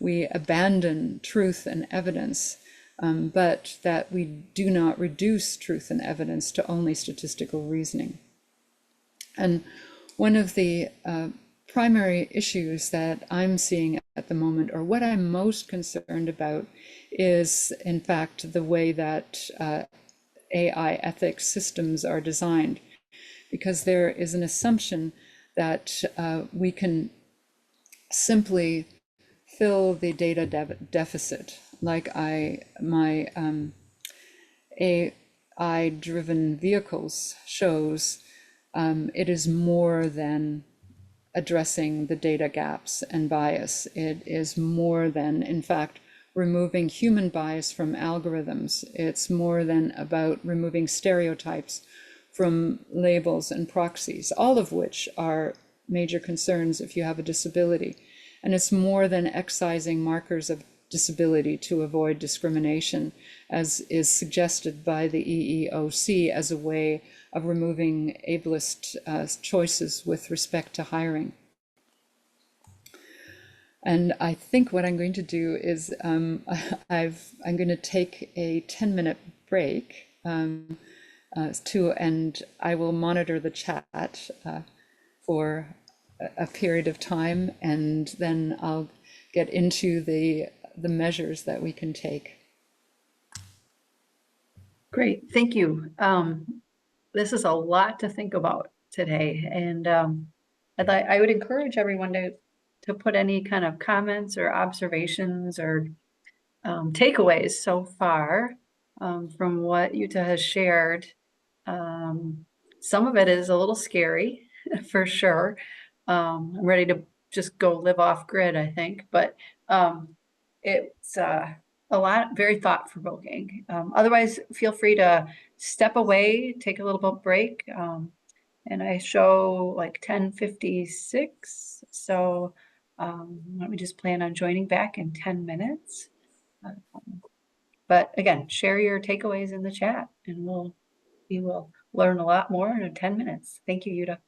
we abandon truth and evidence, but that we do not reduce truth and evidence to only statistical reasoning. And one of the primary issues that I'm seeing at the moment, or what I'm most concerned about, is in fact the way that AI ethics systems are designed, because there is an assumption that we can simply fill the data deficit, like my AI-driven vehicles shows. It is more than addressing the data gaps and bias. It is more than, in fact, removing human bias from algorithms. It's more than about removing stereotypes from labels and proxies, all of which are major concerns if you have a disability. And it's more than excising markers of disability to avoid discrimination, as is suggested by the EEOC as a way of removing ableist choices with respect to hiring. And I think what I'm going to do is I'm going to take a 10-minute break and I will monitor the chat for a period of time, and then I'll get into the measures that we can take. Great, thank you. This is a lot to think about today, and I would encourage everyone to put any kind of comments or observations or takeaways so far from what Jutta has shared. Some of it is a little scary, for sure. I'm ready to just go live off grid, I think, but it's a lot, very thought-provoking. Otherwise, feel free to step away, take a little bit break. And I show like 10:56. So why don't we just plan on joining back in 10 minutes? But again, share your takeaways in the chat, and we will learn a lot more in 10 minutes. Thank you, Jutta.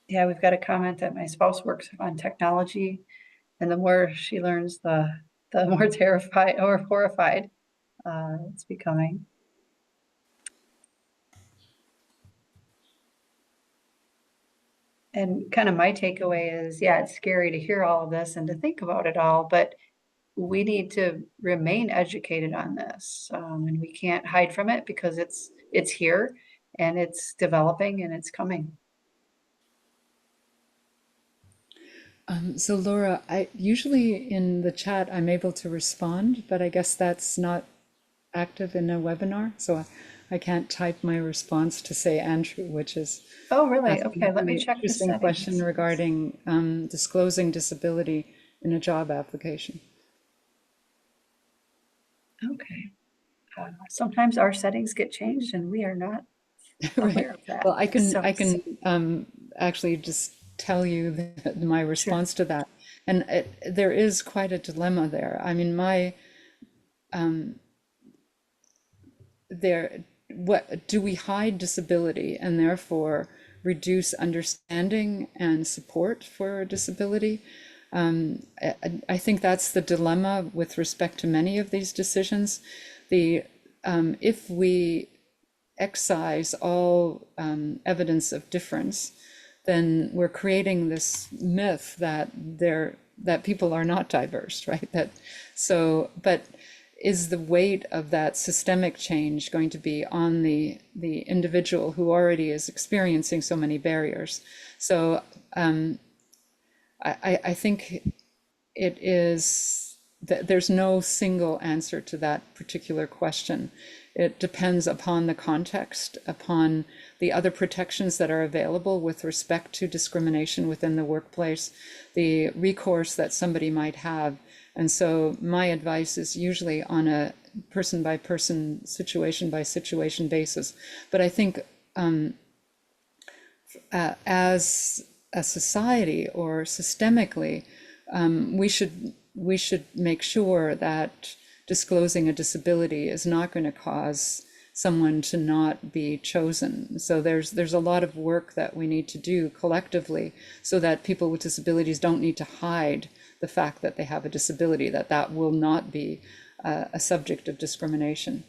Yeah, we've got a comment that my spouse works on technology, and the more she learns, the more terrified or horrified it's becoming. And kind of my takeaway is, yeah, it's scary to hear all of this and to think about it all, but we need to remain educated on this, and we can't hide from it because it's here and it's developing and it's coming. So Laura, I usually in the chat I'm able to respond, but I guess that's not active in a webinar, so I can't type my response to say Andrew, which is oh really? Okay, let me check the interesting settings. Question regarding disclosing disability in a job application. Okay, sometimes our settings get changed and we are not Right. aware of that. Well, I So, can actually just tell you my sure. response to that. And there is quite a dilemma there. I mean, what do we hide disability and therefore reduce understanding and support for disability? I think that's the dilemma with respect to many of these decisions. If we excise all evidence of difference, then we're creating this myth that people are not diverse, right? But is the weight of that systemic change going to be on the individual who already is experiencing so many barriers? So I think it is that there's no single answer to that particular question. It depends upon the context, upon the other protections that are available with respect to discrimination within the workplace, the recourse that somebody might have. And so my advice is usually on a person by person, situation by situation basis. But I think as a society or systemically, we should make sure that disclosing a disability is not going to cause someone to not be chosen. So there's a lot of work that we need to do collectively so that people with disabilities don't need to hide the fact that they have a disability, that will not be a subject of discrimination.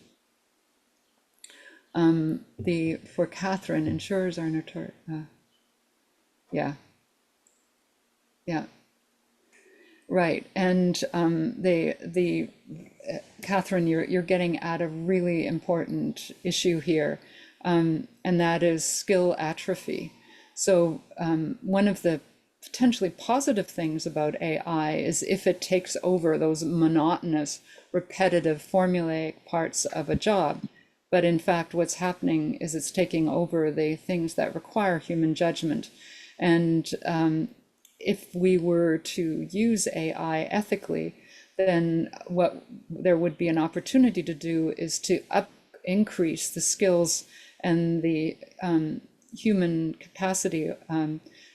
For Catherine, insurers are notorious. Yeah. Right. And Catherine, you're getting at a really important issue here, and that is skill atrophy. So one of the potentially positive things about AI is if it takes over those monotonous, repetitive, formulaic parts of a job. But in fact, what's happening is it's taking over the things that require human judgment. And if we were to use AI ethically, then what there would be an opportunity to do is to increase the skills and the human capacity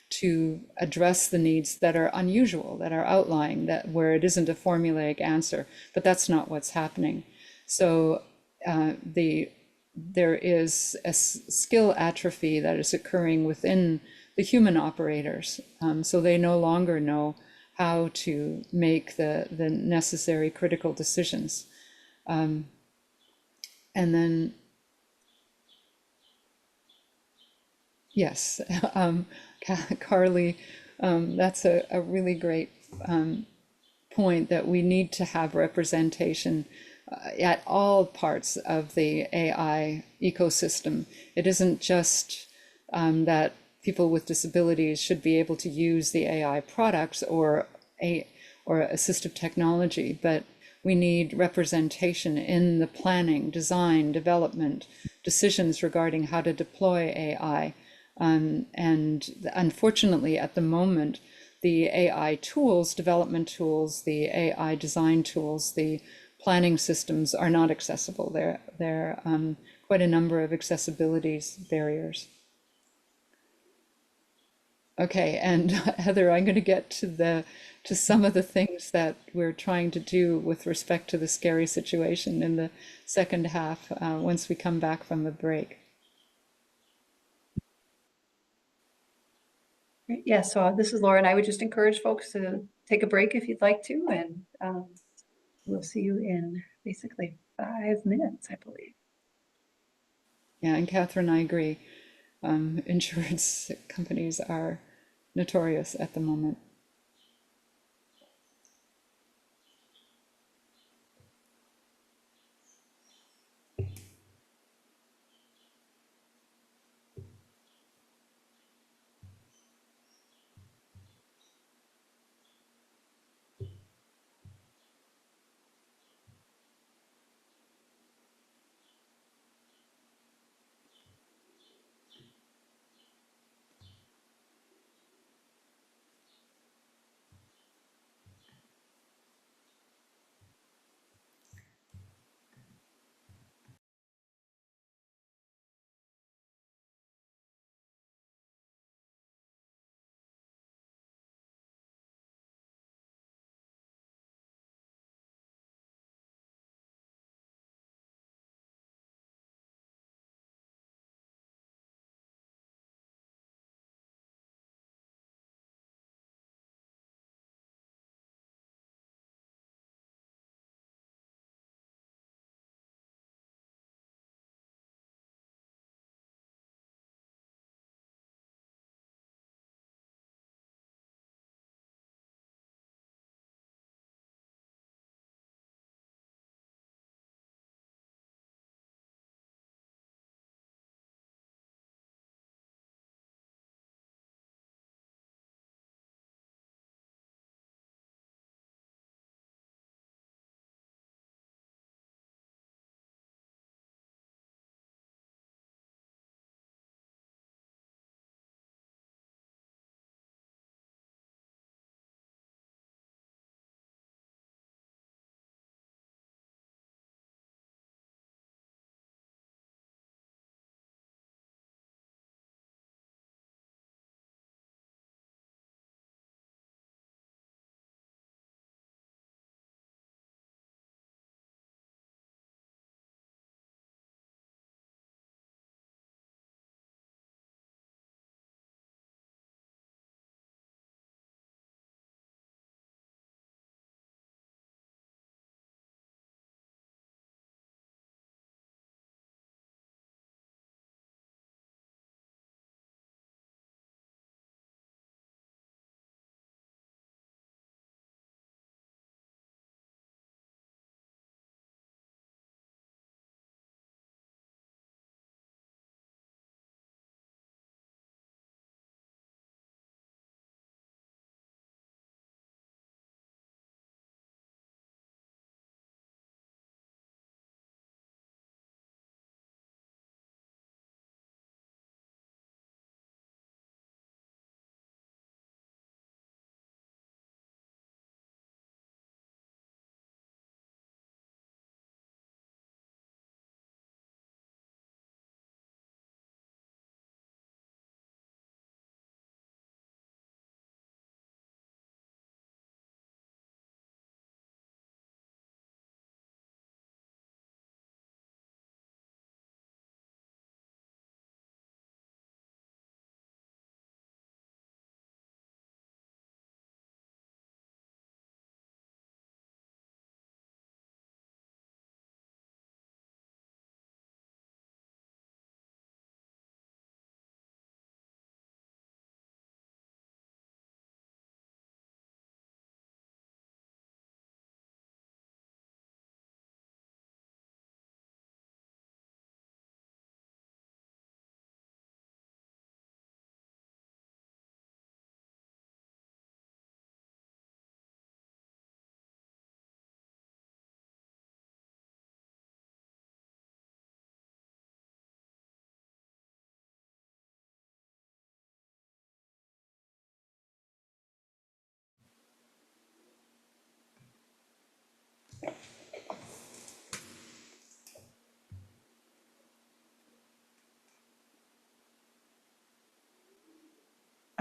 to address the needs that are unusual, that are outlying, that where it isn't a formulaic answer. But that's not what's happening. So there is a skill atrophy that is occurring within the human operators. So they no longer know how to make the necessary critical decisions. And then, yes, Carly, that's a really great point, that we need to have representation at all parts of the AI ecosystem. It isn't just that people with disabilities should be able to use the AI products or assistive technology, but we need representation in the planning, design, development, decisions regarding how to deploy AI. And unfortunately, at the moment, the AI tools, development tools, the AI design tools, the planning systems are not accessible. There are quite a number of accessibility barriers. Okay, and Heather, I'm going to get to some of the things that we're trying to do with respect to the scary situation in the second half once we come back from the break. Yeah, so this is Laura, and I would just encourage folks to take a break if you'd like to, and we'll see you in basically 5 minutes, I believe. Yeah, and Catherine, I agree. Insurance companies are notorious at the moment.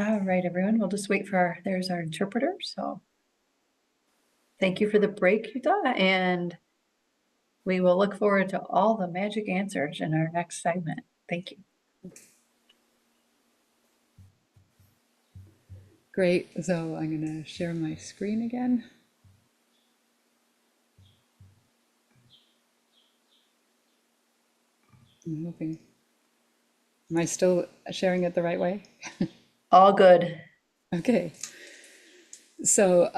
All right, everyone, we'll just wait for there's our interpreter. So thank you for the break, Jutta, and we will look forward to all the magic answers in our next segment. Thank you. Great. So I'm going to share my screen again. I'm hoping. Am I still sharing it the right way? All good. Okay. So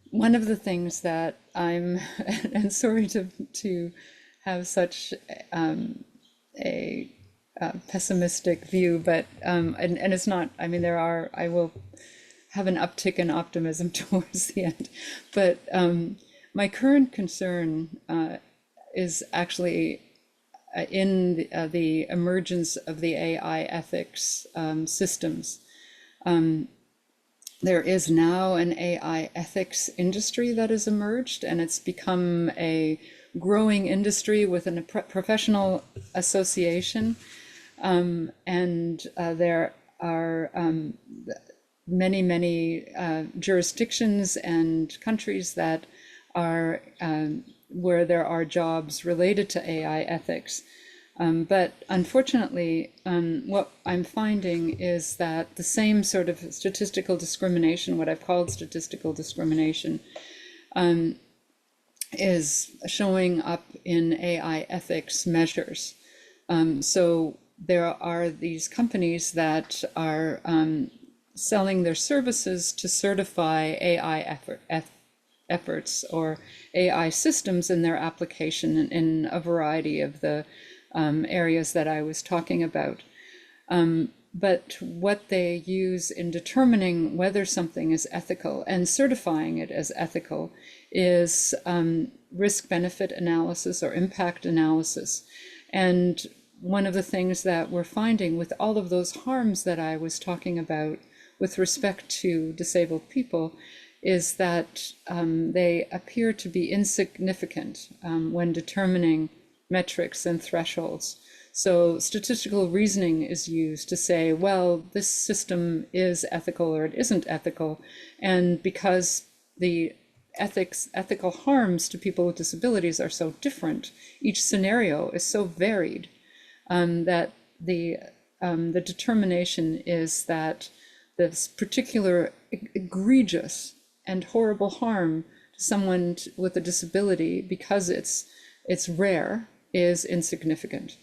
one of the things that I'm, and sorry to have such a pessimistic view, but and it's not. I mean, I will have an uptick in optimism towards the end, but my current concern is actually in the emergence of the AI ethics systems. There is now an AI ethics industry that has emerged, and it's become a growing industry within a professional association. And there are many jurisdictions and countries that are where there are jobs related to AI ethics. But unfortunately, what I'm finding is that the same sort of statistical discrimination, what I've called statistical discrimination, is showing up in AI ethics measures. So there are these companies that are selling their services to certify AI efforts or AI systems in their application in a variety of the areas that I was talking about. But what they use in determining whether something is ethical and certifying it as ethical is risk-benefit analysis or impact analysis. And one of the things that we're finding with all of those harms that I was talking about with respect to disabled people is that they appear to be insignificant when determining metrics and thresholds. So statistical reasoning is used to say, well, this system is ethical or it isn't ethical. And because the ethical harms to people with disabilities are so different, each scenario is so varied, that the determination is that this particular egregious and horrible harm to someone with a disability, because it's rare, is insignificant.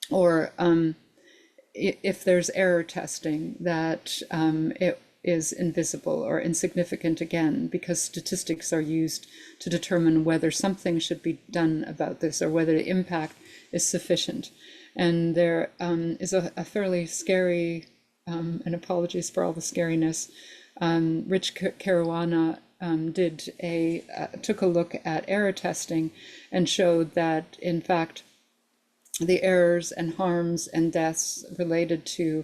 Or if there's error testing, that it is invisible or insignificant again, because statistics are used to determine whether something should be done about this or whether the impact is sufficient. And there is a fairly scary, and apologies for all the scariness, Rich Caruana took a look at error testing and showed that, in fact, the errors and harms and deaths related to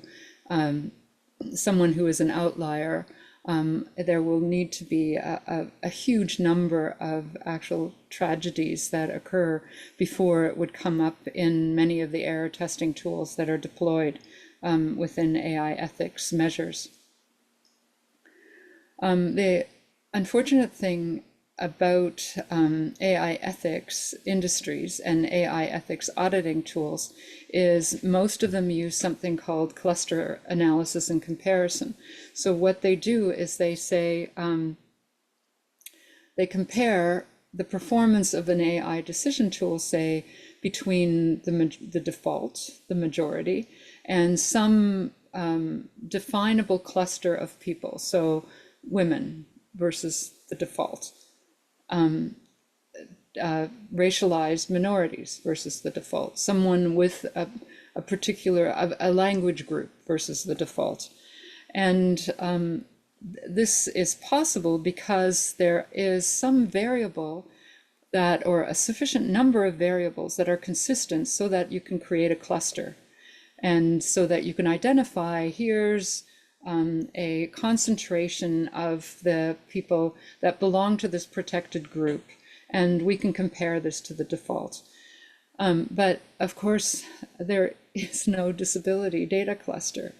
someone who is an outlier, there will need to be a huge number of actual tragedies that occur before it would come up in many of the error testing tools that are deployed within AI ethics measures. The unfortunate thing about AI ethics industries and AI ethics auditing tools is most of them use something called cluster analysis and comparison. So what they do is they say, they compare the performance of an AI decision tool, say, between the default, the majority, and some definable cluster of people. So women versus the default, racialized minorities versus the default, someone with a particular language group versus the default. And this is possible because there is some variable that, or a sufficient number of variables that are consistent so that you can create a cluster. And so that you can identify, here's a concentration of the people that belong to this protected group, and we can compare this to the default. But of course, there is no disability data cluster.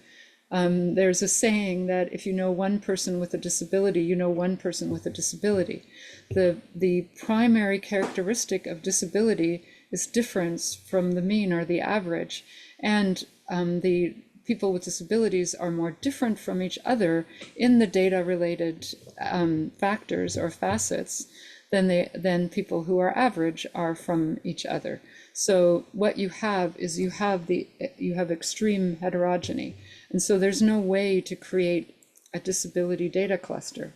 There's a saying that if you know one person with a disability, you know one person with a disability. The primary characteristic of disability is difference from the mean or the average. And the people with disabilities are more different from each other in the data-related factors or facets than people who are average are from each other. So what you have is you have extreme heterogeny. And so there's no way to create a disability data cluster.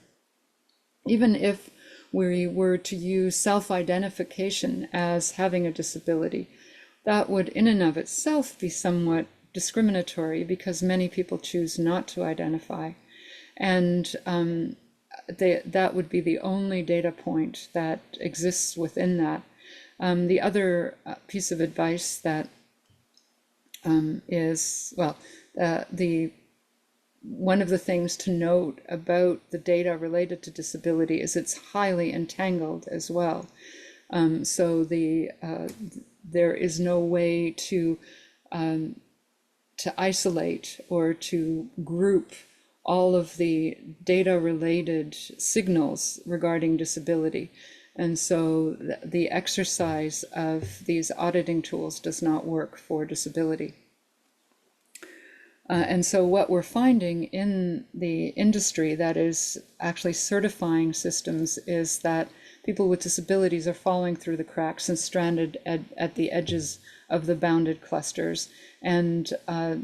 Even if we were to use self-identification as having a disability, that would in and of itself be somewhat discriminatory because many people choose not to identify. And that would be the only data point that exists within that. The other piece of advice that is, well, one of the things to note about the data related to disability is it's highly entangled as well. So there is no way to isolate or to group all of the data related signals regarding disability. And so the exercise of these auditing tools does not work for disability. And so what we're finding in the industry that is actually certifying systems is that people with disabilities are falling through the cracks and stranded at the edges of the bounded clusters. And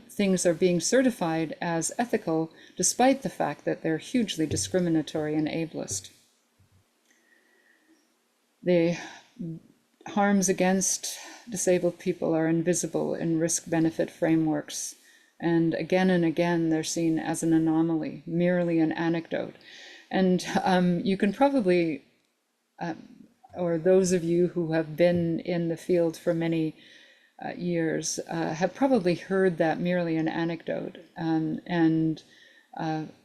things are being certified as ethical, despite the fact that they're hugely discriminatory and ableist. The harms against disabled people are invisible in risk-benefit frameworks. And again, they're seen as an anomaly, merely an anecdote. And you can probably, or those of you who have been in the field for many years, have probably heard that merely an anecdote. And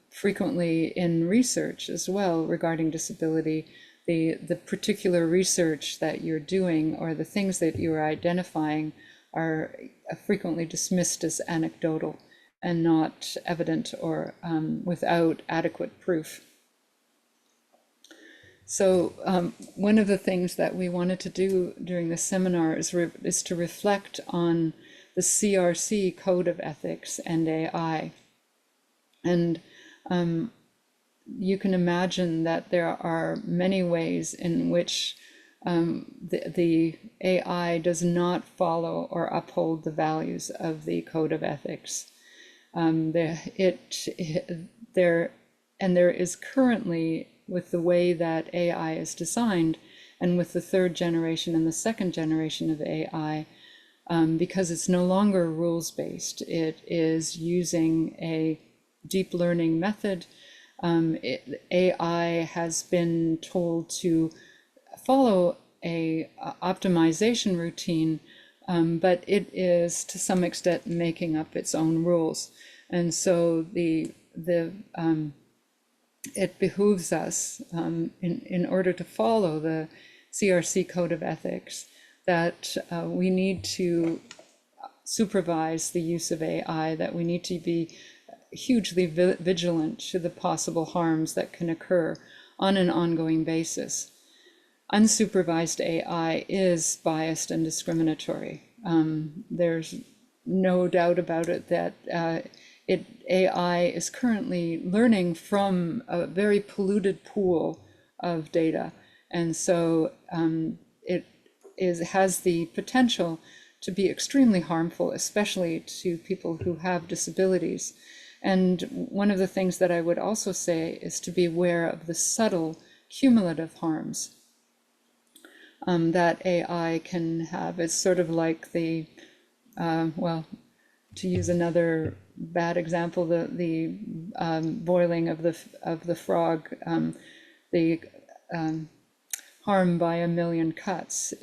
frequently in research as well regarding disability, the particular research that you're doing or the things that you're identifying are frequently dismissed as anecdotal and not evident or without adequate proof. So one of the things that we wanted to do during this seminar is to reflect on the CRC Code of Ethics and AI. And you can imagine that there are many ways in which the AI does not follow or uphold the values of the Code of Ethics. There is currently, with the way that AI is designed, and with the third generation and the second generation of AI, because it's no longer rules-based, it is using a deep learning method. AI has been told to follow a optimization routine, but it is to some extent making up its own rules. And so it behooves us, in order to follow the CRC Code of Ethics, that we need to supervise the use of AI, that we need to be hugely vigilant to the possible harms that can occur on an ongoing basis. Unsupervised AI is biased and discriminatory. There's no doubt about it that AI is currently learning from a very polluted pool of data. And so it has the potential to be extremely harmful, especially to people who have disabilities. And one of the things that I would also say is to be aware of the subtle cumulative harms that AI can have. It's sort of like well, to use another bad example, the boiling of the frog, the harm by a million cuts.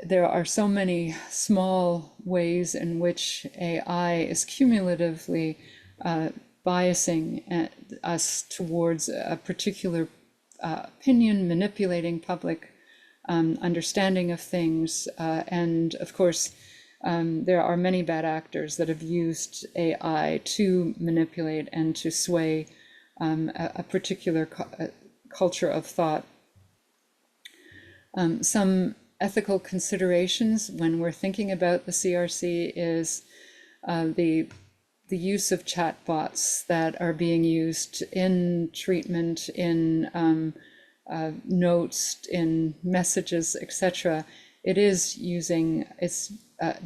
There are so many small ways in which AI is cumulatively biasing us towards a particular opinion, manipulating public understanding of things. And of course, there are many bad actors that have used AI to manipulate and to sway a particular culture of thought. Some ethical considerations when we're thinking about the CRC is the use of chatbots that are being used in treatment, in notes, in messages, etc. It is using its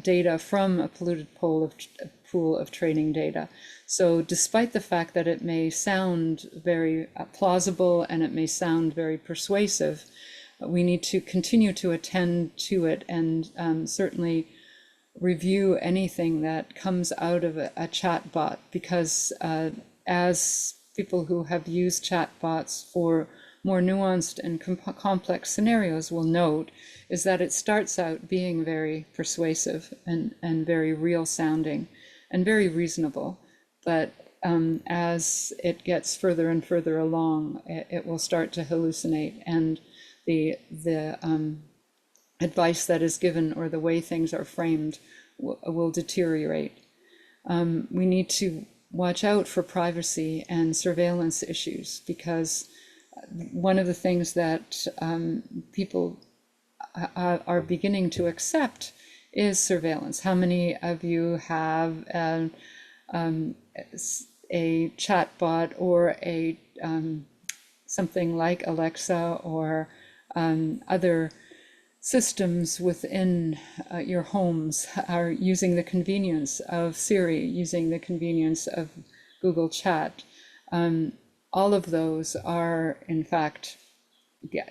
data from a polluted pool of training data. So despite the fact that it may sound very plausible and it may sound very persuasive, we need to continue to attend to it and certainly review anything that comes out of a chatbot, because as people who have used chatbots for more nuanced and complex scenarios will note, is that it starts out being very persuasive and very real sounding and very reasonable. But as it gets further and further along, it will start to hallucinate, and the advice that is given or the way things are framed will deteriorate. We need to watch out for privacy and surveillance issues, because one of the things that people are beginning to accept is surveillance. How many of you have a chatbot or a something like Alexa or other systems within your homes are using the convenience of Siri, using the convenience of Google Chat? All of those are, in fact,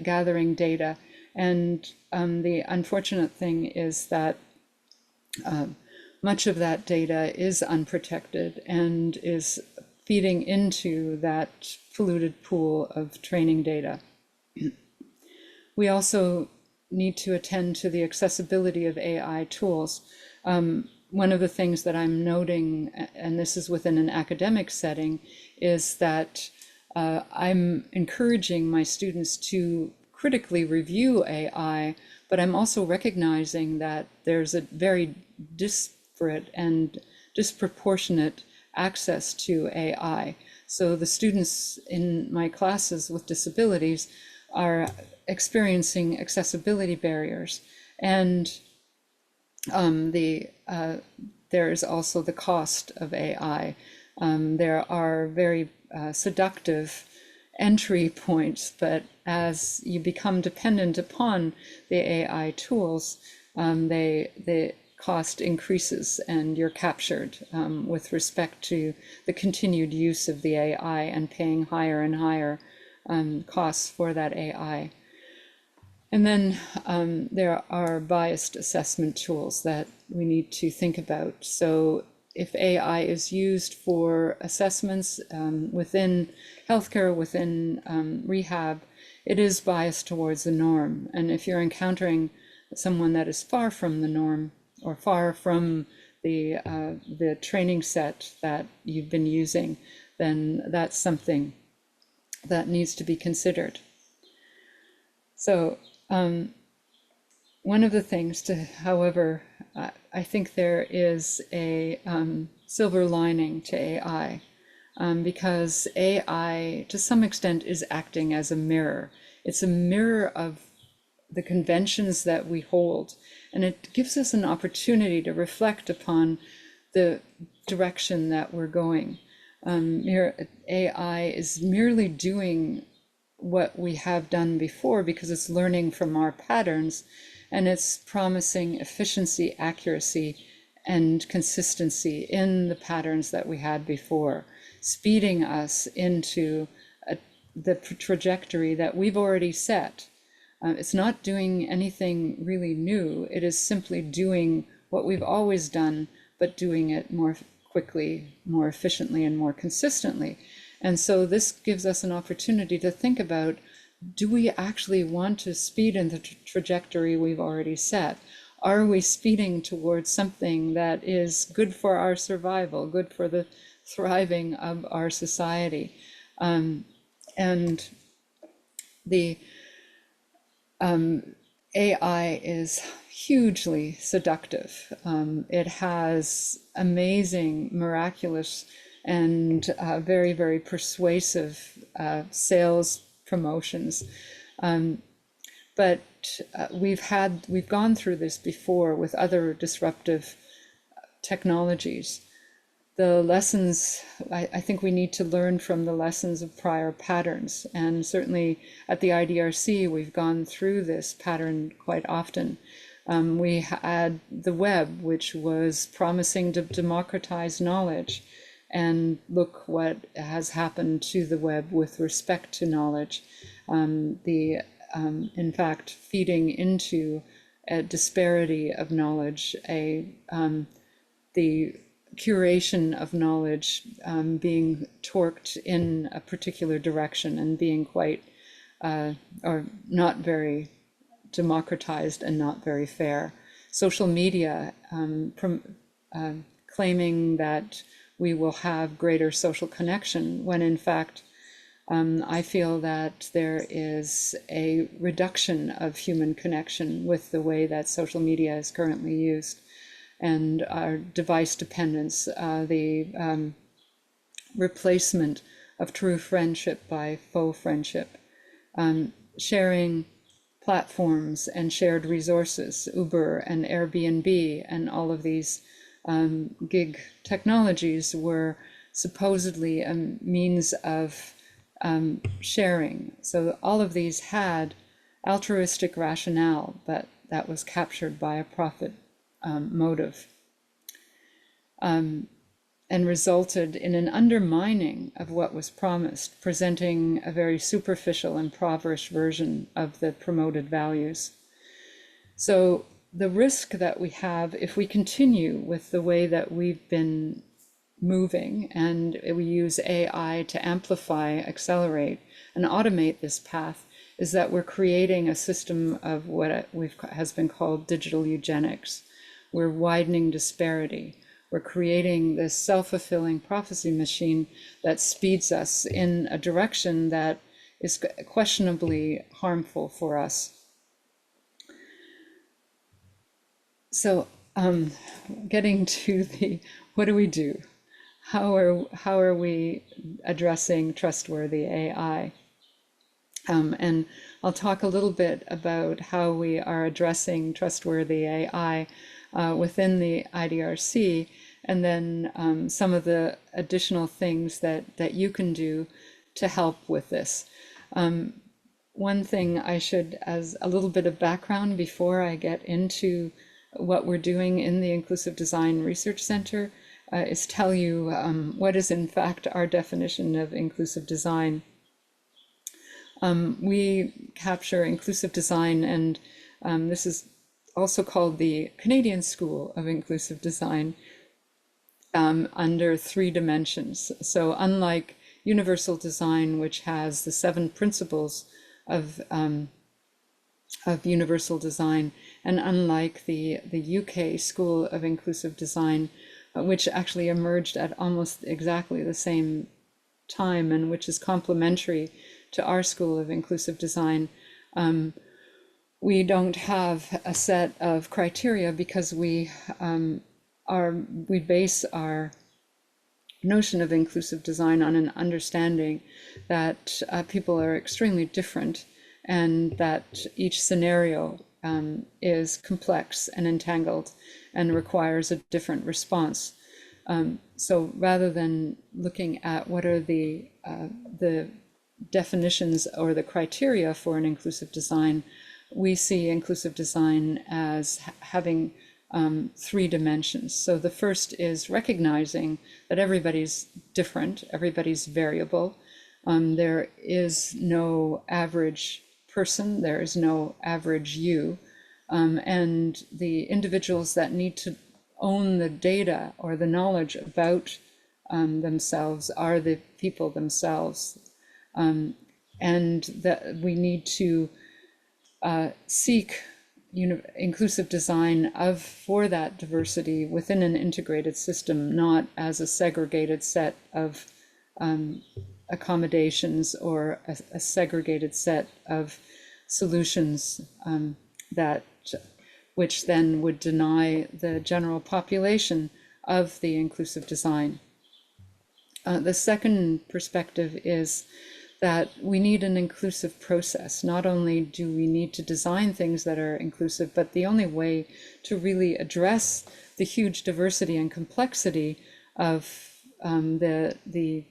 gathering data. And the unfortunate thing is that much of that data is unprotected and is feeding into that polluted pool of training data. We also need to attend to the accessibility of AI tools. One of the things that I'm noting, and this is within an academic setting, is that I'm encouraging my students to critically review AI, but I'm also recognizing that there's a very disparate and disproportionate access to AI. So the students in my classes with disabilities are experiencing accessibility barriers, and there is also the cost of AI. There are very seductive entry points, but as you become dependent upon the AI tools, the cost increases and you're captured with respect to the continued use of the AI and paying higher and higher costs for that AI. And then there are biased assessment tools that we need to think about. So if AI is used for assessments within healthcare, within rehab, it is biased towards the norm. And if you're encountering someone that is far from the norm or far from the training set that you've been using, then that's something that needs to be considered. So one of the things to, however, I think there is a silver lining to AI, because AI, to some extent, is acting as a mirror. It's a mirror of the conventions that we hold, and it gives us an opportunity to reflect upon the direction that we're going. AI is merely doing what we have done before because it's learning from our patterns, and it's promising efficiency, accuracy, and consistency in the patterns that we had before, speeding us into the trajectory that we've already set. It's not doing anything really new. It is simply doing what we've always done, but doing it more quickly, more efficiently, and more consistently. And so this gives us an opportunity to think about, do we actually want to speed in the trajectory we've already set? Are we speeding towards something that is good for our survival, good for the thriving of our society? And AI is hugely seductive. It has amazing, miraculous, and very, very persuasive sales promotions. But we've gone through this before with other disruptive technologies. The lessons, I think we need to learn from the lessons of prior patterns. And certainly at the IDRC, we've gone through this pattern quite often. We had the web, which was promising to democratize knowledge. And look what has happened to the web with respect to knowledge. In fact, feeding into a disparity of knowledge, the curation of knowledge being torqued in a particular direction and being quite, or not very democratized and not very fair. Social media claiming that we will have greater social connection when in fact I feel that there is a reduction of human connection with the way that social media is currently used, and our device dependence, the replacement of true friendship by faux friendship, sharing platforms and shared resources, Uber and Airbnb, and all of these gig technologies were supposedly a means of sharing. So all of these had altruistic rationale, but that was captured by a profit motive, and resulted in an undermining of what was promised, presenting a very superficial, impoverished version of the promoted values. So the risk that we have if we continue with the way that we've been moving and we use AI to amplify, accelerate, and automate this path is that we're creating a system of what has been called digital eugenics. We're widening disparity. We're creating this self-fulfilling prophecy machine that speeds us in a direction that is questionably harmful for us. So getting to the, what do we do? How are we addressing trustworthy AI? And I'll talk a little bit about how we are addressing trustworthy AI within the IDRC, and then some of the additional things that you can do to help with this. One thing I should, as a little bit of background before I get into what we're doing in the Inclusive Design Research Center, is tell you what is in fact our definition of inclusive design. We capture inclusive design, and this is also called the Canadian School of Inclusive Design, under 3 dimensions. So unlike universal design, which has the 7 principles of universal design, and unlike the UK School of Inclusive Design, which actually emerged at almost exactly the same time and which is complementary to our School of Inclusive Design, we don't have a set of criteria because we base our notion of inclusive design on an understanding that people are extremely different and that each scenario is complex and entangled and requires a different response. So rather than looking at what are the definitions or the criteria for an inclusive design, we see inclusive design as having 3 dimensions. So the first is recognizing that everybody's different, everybody's variable. There is no average person, there is no average you. And the individuals that need to own the data or the knowledge about themselves are the people themselves. And that we need to seek inclusive design for that diversity within an integrated system, not as a segregated set of accommodations or a segregated set of solutions that, which then would deny the general population of the inclusive design. The second perspective is that we need an inclusive process. Not only do we need to design things that are inclusive, but the only way to really address the huge diversity and complexity of the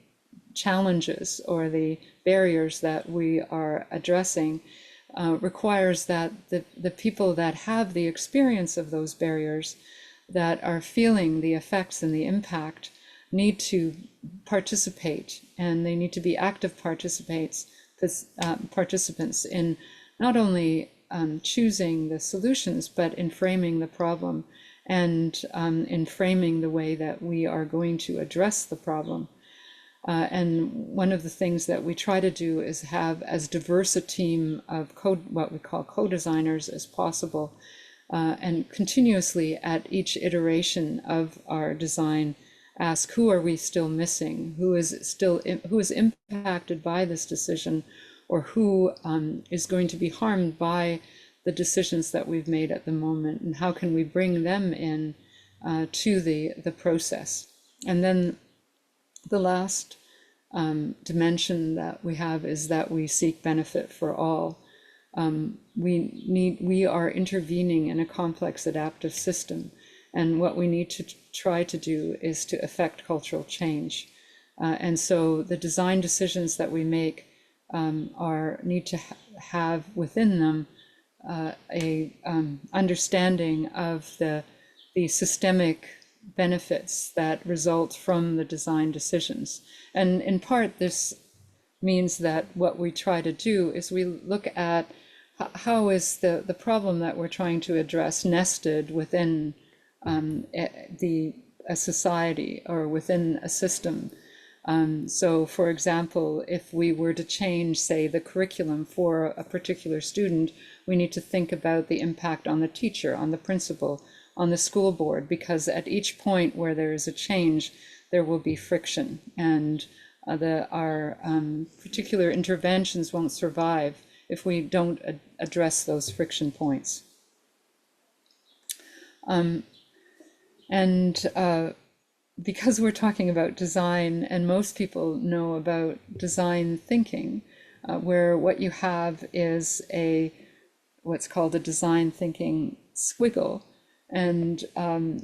challenges or the barriers that we are addressing requires that the people that have the experience of those barriers, that are feeling the effects and the impact, need to participate, and they need to be active participants in not only choosing the solutions, but in framing the problem and in framing the way that we are going to address the problem. And one of the things that we try to do is have as diverse a team of what we call co-designers as possible, and continuously at each iteration of our design ask, who are we still missing? Who is impacted by this decision, or who is going to be harmed by the decisions that we've made at the moment, and how can we bring them in to the process? And then the last dimension that we have is that we seek benefit for all. We are intervening in a complex adaptive system, and what we need to try to do is to affect cultural change. And so the design decisions that we make need to have within them a understanding of the systemic benefits that result from the design decisions. And in part, this means that what we try to do is we look at how is the problem that we're trying to address nested within a society or within a system. So for example, if we were to change, say, the curriculum for a particular student, we need to think about the impact on the teacher, on the principal, on the school board, because at each point where there is a change, there will be friction, and our particular interventions won't survive if we don't address those friction points. Because we're talking about design, and most people know about design thinking, where what you have is what's called a design thinking squiggle, and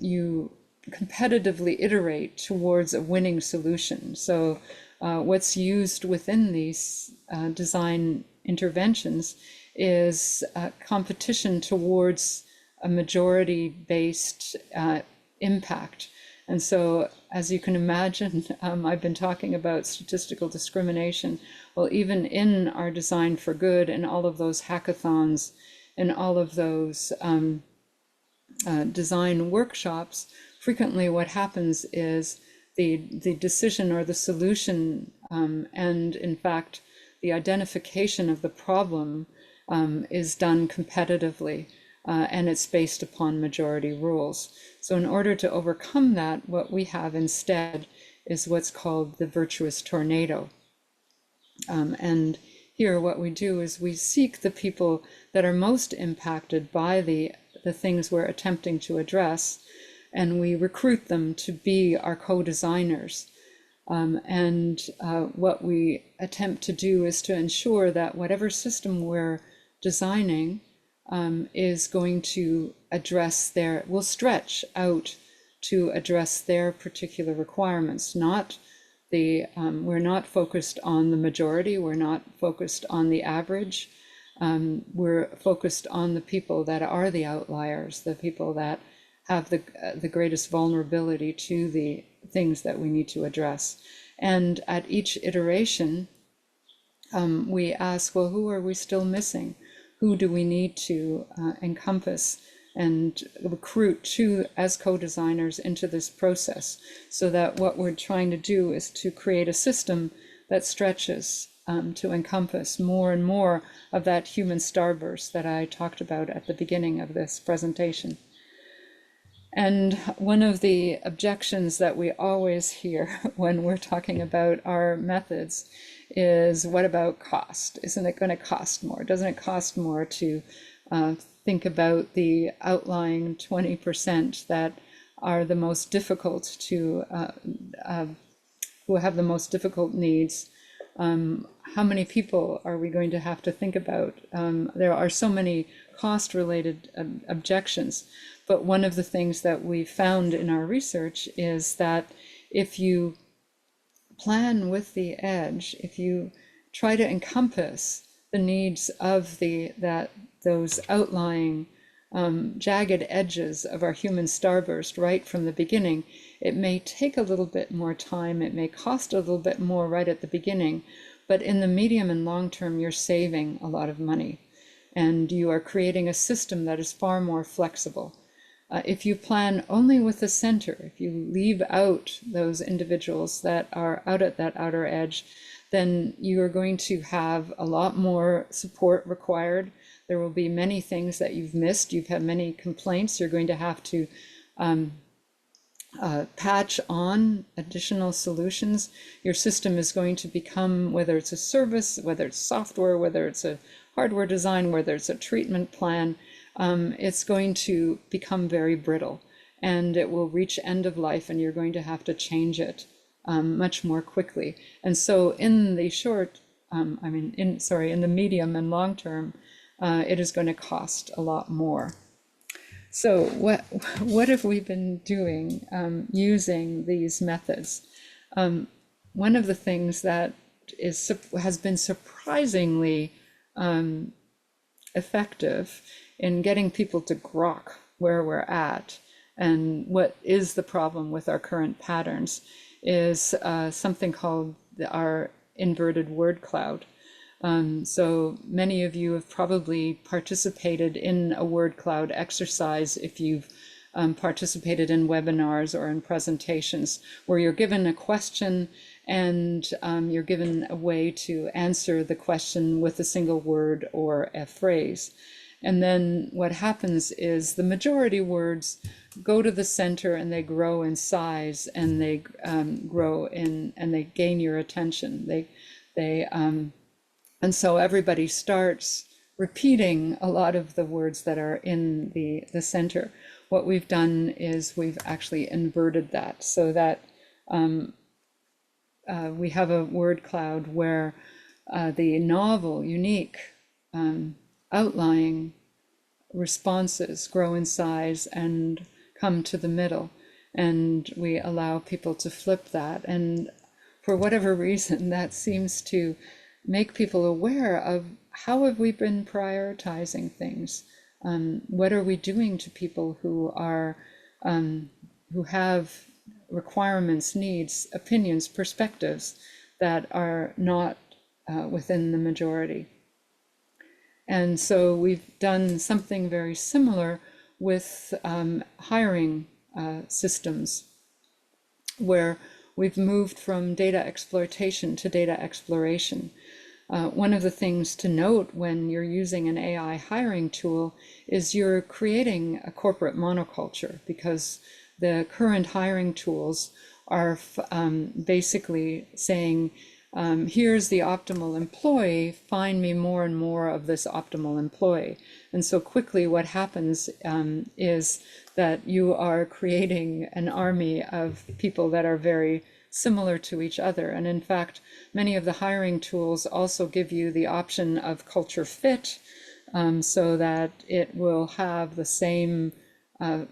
you competitively iterate towards a winning solution. So what's used within these design interventions is competition towards a majority-based impact. And so, as you can imagine, I've been talking about statistical discrimination. Well, even in our Design for Good and all of those hackathons and all of those design workshops, frequently what happens is the decision or the solution and in fact the identification of the problem is done competitively, and it's based upon majority rules. So in order to overcome that, what we have instead is what's called the virtuous tornado. And here what we do is we seek the people that are most impacted by the things we're attempting to address, and we recruit them to be our co-designers. What we attempt to do is to ensure that whatever system we're designing is going to will stretch out to address their particular requirements. We're not focused on the majority, we're not focused on the average, we're focused on the people that are the outliers, the people that have the greatest vulnerability to the things that we need to address. And at each iteration, we ask, well, who are we still missing? Who do we need to encompass and recruit as co-designers into this process, so that what we're trying to do is to create a system that stretches to encompass more and more of that human starburst that I talked about at the beginning of this presentation. And one of the objections that we always hear when we're talking about our methods is, what about cost? Isn't it going to cost more? Doesn't it cost more to think about the outlying 20% that are the most difficult to, who have the most difficult needs. How many people are we going to have to think about? There are so many cost-related objections, but one of the things that we found in our research is that if you plan with the edge, if you try to encompass the needs of those outlying jagged edges of our human starburst right from the beginning, it may take a little bit more time, it may cost a little bit more right at the beginning, but in the medium and long term, you're saving a lot of money, and you are creating a system that is far more flexible. If you plan only with the center, if you leave out those individuals that are out at that outer edge, then you are going to have a lot more support required. There will be many things that you've missed. You've had many complaints. You're going to have to patch on additional solutions. Your system is going to become, whether it's a service, whether it's software, whether it's a hardware design, whether it's a treatment plan, it's going to become very brittle, and it will reach end of life, and you're going to have to change it much more quickly. And so in the in the medium and long term, it is going to cost a lot more. So what have we been doing using these methods? One of the things that has been surprisingly effective in getting people to grok where we're at and what is the problem with our current patterns is something called our inverted word cloud. So many of you have probably participated in a word cloud exercise if you've participated in webinars or in presentations where you're given a question and you're given a way to answer the question with a single word or a phrase. And then what happens is the majority words go to the center and they grow in size and they grow in and they gain your attention. And so everybody starts repeating a lot of the words that are in the center. What we've done is we've actually inverted that so that we have a word cloud where the novel, unique, outlying responses grow in size and come to the middle. And we allow people to flip that. And for whatever reason, that seems to make people aware of how have we been prioritizing things. What are we doing to people who are who have requirements, needs, opinions, perspectives that are not within the majority. And so we've done something very similar with hiring systems, where we've moved from data exploitation to data exploration. One of the things to note when you're using an AI hiring tool is you're creating a corporate monoculture, because the current hiring tools are basically saying, here's the optimal employee, find me more and more of this optimal employee. And so quickly what happens is that you are creating an army of people that are very similar to each other. And in fact, many of the hiring tools also give you the option of culture fit, so that it will have the same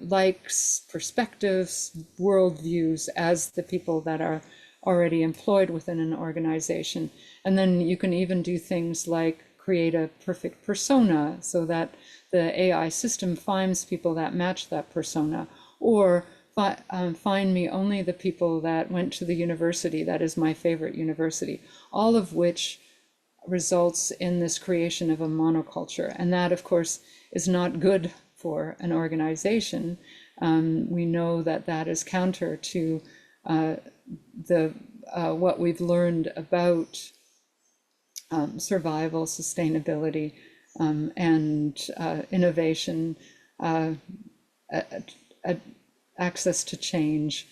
likes, perspectives, worldviews as the people that are already employed within an organization. And then you can even do things like create a perfect persona so that the AI system finds people that match that persona, or find me only the people that went to the university that is my favorite university, all of which results in this creation of a monoculture. And that, of course, is not good for an organization. We know that that is counter to what we've learned about survival, sustainability, and innovation, access to change,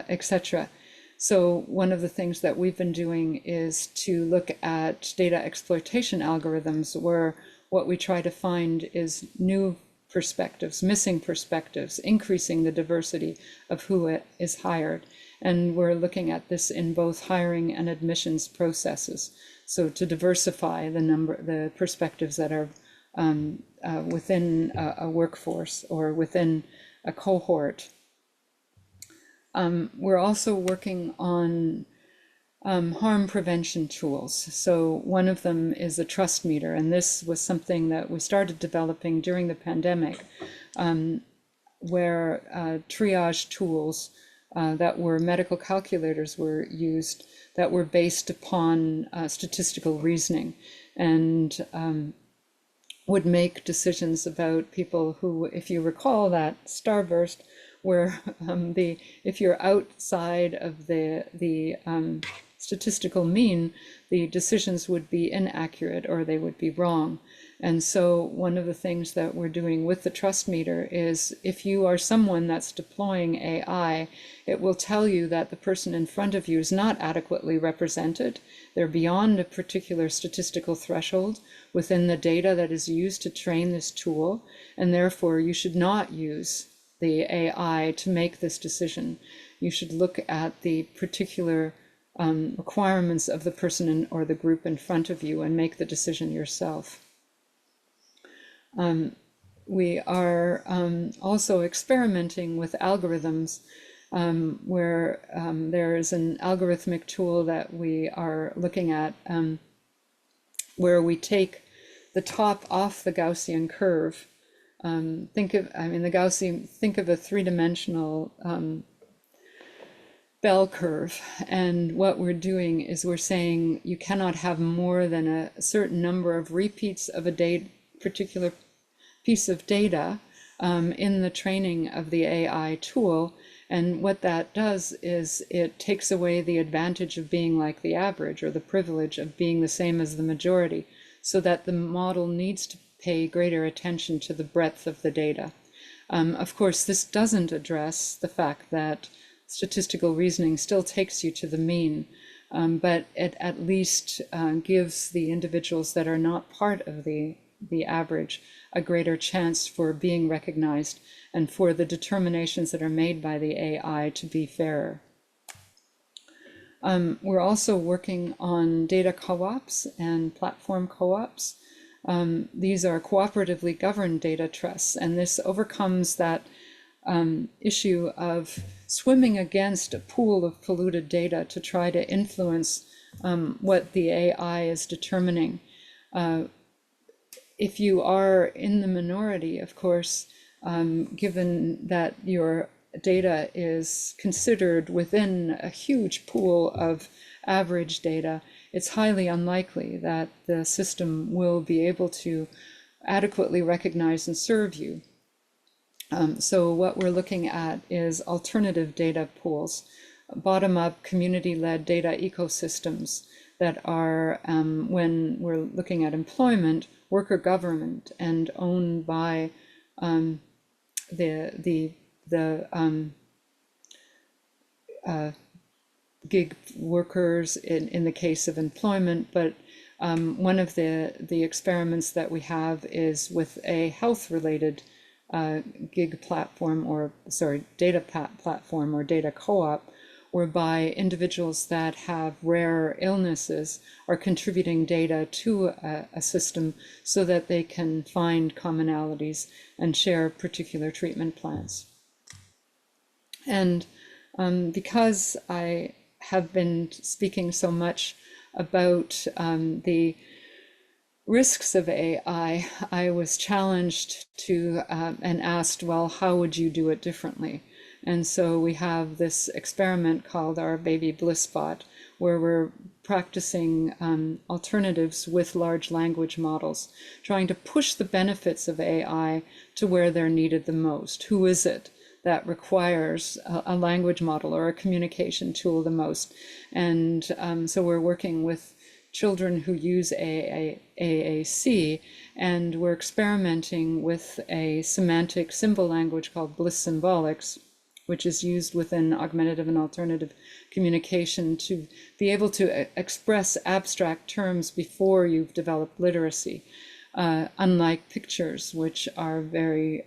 etc. So one of the things that we've been doing is to look at data exploitation algorithms, where what we try to find is new perspectives, missing perspectives, increasing the diversity of who it is hired. And we're looking at this in both hiring and admissions processes. So to diversify the perspectives that are within a workforce or within a cohort. We're also working on harm prevention tools. So one of them is a trust meter, and this was something that we started developing during the pandemic, where triage tools that were medical calculators were used that were based upon statistical reasoning, and would make decisions about people who, if you recall that starburst, where if you're outside of the statistical mean, the decisions would be inaccurate or they would be wrong. And so one of the things that we're doing with the trust meter is, if you are someone that's deploying AI, it will tell you that the person in front of you is not adequately represented. They're beyond a particular statistical threshold within the data that is used to train this tool, and therefore you should not use the AI to make this decision. You should look at the particular requirements of the person or the group in front of you and make the decision yourself. We are also experimenting with algorithms, where there is an algorithmic tool that we are looking at, where we take the top off the Gaussian curve. Think of a three-dimensional bell curve, and what we're doing is we're saying you cannot have more than a certain number of repeats of a particular piece of data in the training of the AI tool. And what that does is it takes away the advantage of being like the average, or the privilege of being the same as the majority, so that the model needs to pay greater attention to the breadth of the data. Of course, this doesn't address the fact that statistical reasoning still takes you to the mean, but it at least gives the individuals that are not part of the average a greater chance for being recognized and for the determinations that are made by the AI to be fairer. We're also working on data co-ops and platform co-ops. These are cooperatively governed data trusts, and this overcomes that issue of swimming against a pool of polluted data to try to influence what the AI is determining. If you are in the minority, of course, given that your data is considered within a huge pool of average data, it's highly unlikely that the system will be able to adequately recognize and serve you. So what we're looking at is alternative data pools, bottom-up, community-led data ecosystems that are, when we're looking at employment, worker government and owned by the gig workers in the case of employment. But one of the experiments that we have is with a health-related gig platform, or data platform or data co-op, whereby individuals that have rare illnesses are contributing data to a system so that they can find commonalities and share particular treatment plans. And because I have been speaking so much about the risks of AI, I was challenged to and asked, well, how would you do it differently? And so we have this experiment called our Baby Bliss Bot, where we're practicing alternatives with large language models, trying to push the benefits of AI to where they're needed the most. Who is it that requires a language model or a communication tool the most? And so we're working with children who use AAC, and we're experimenting with a semantic symbol language called Bliss Symbolics, which is used within augmentative and alternative communication to be able to express abstract terms before you've developed literacy. unlike pictures, which are very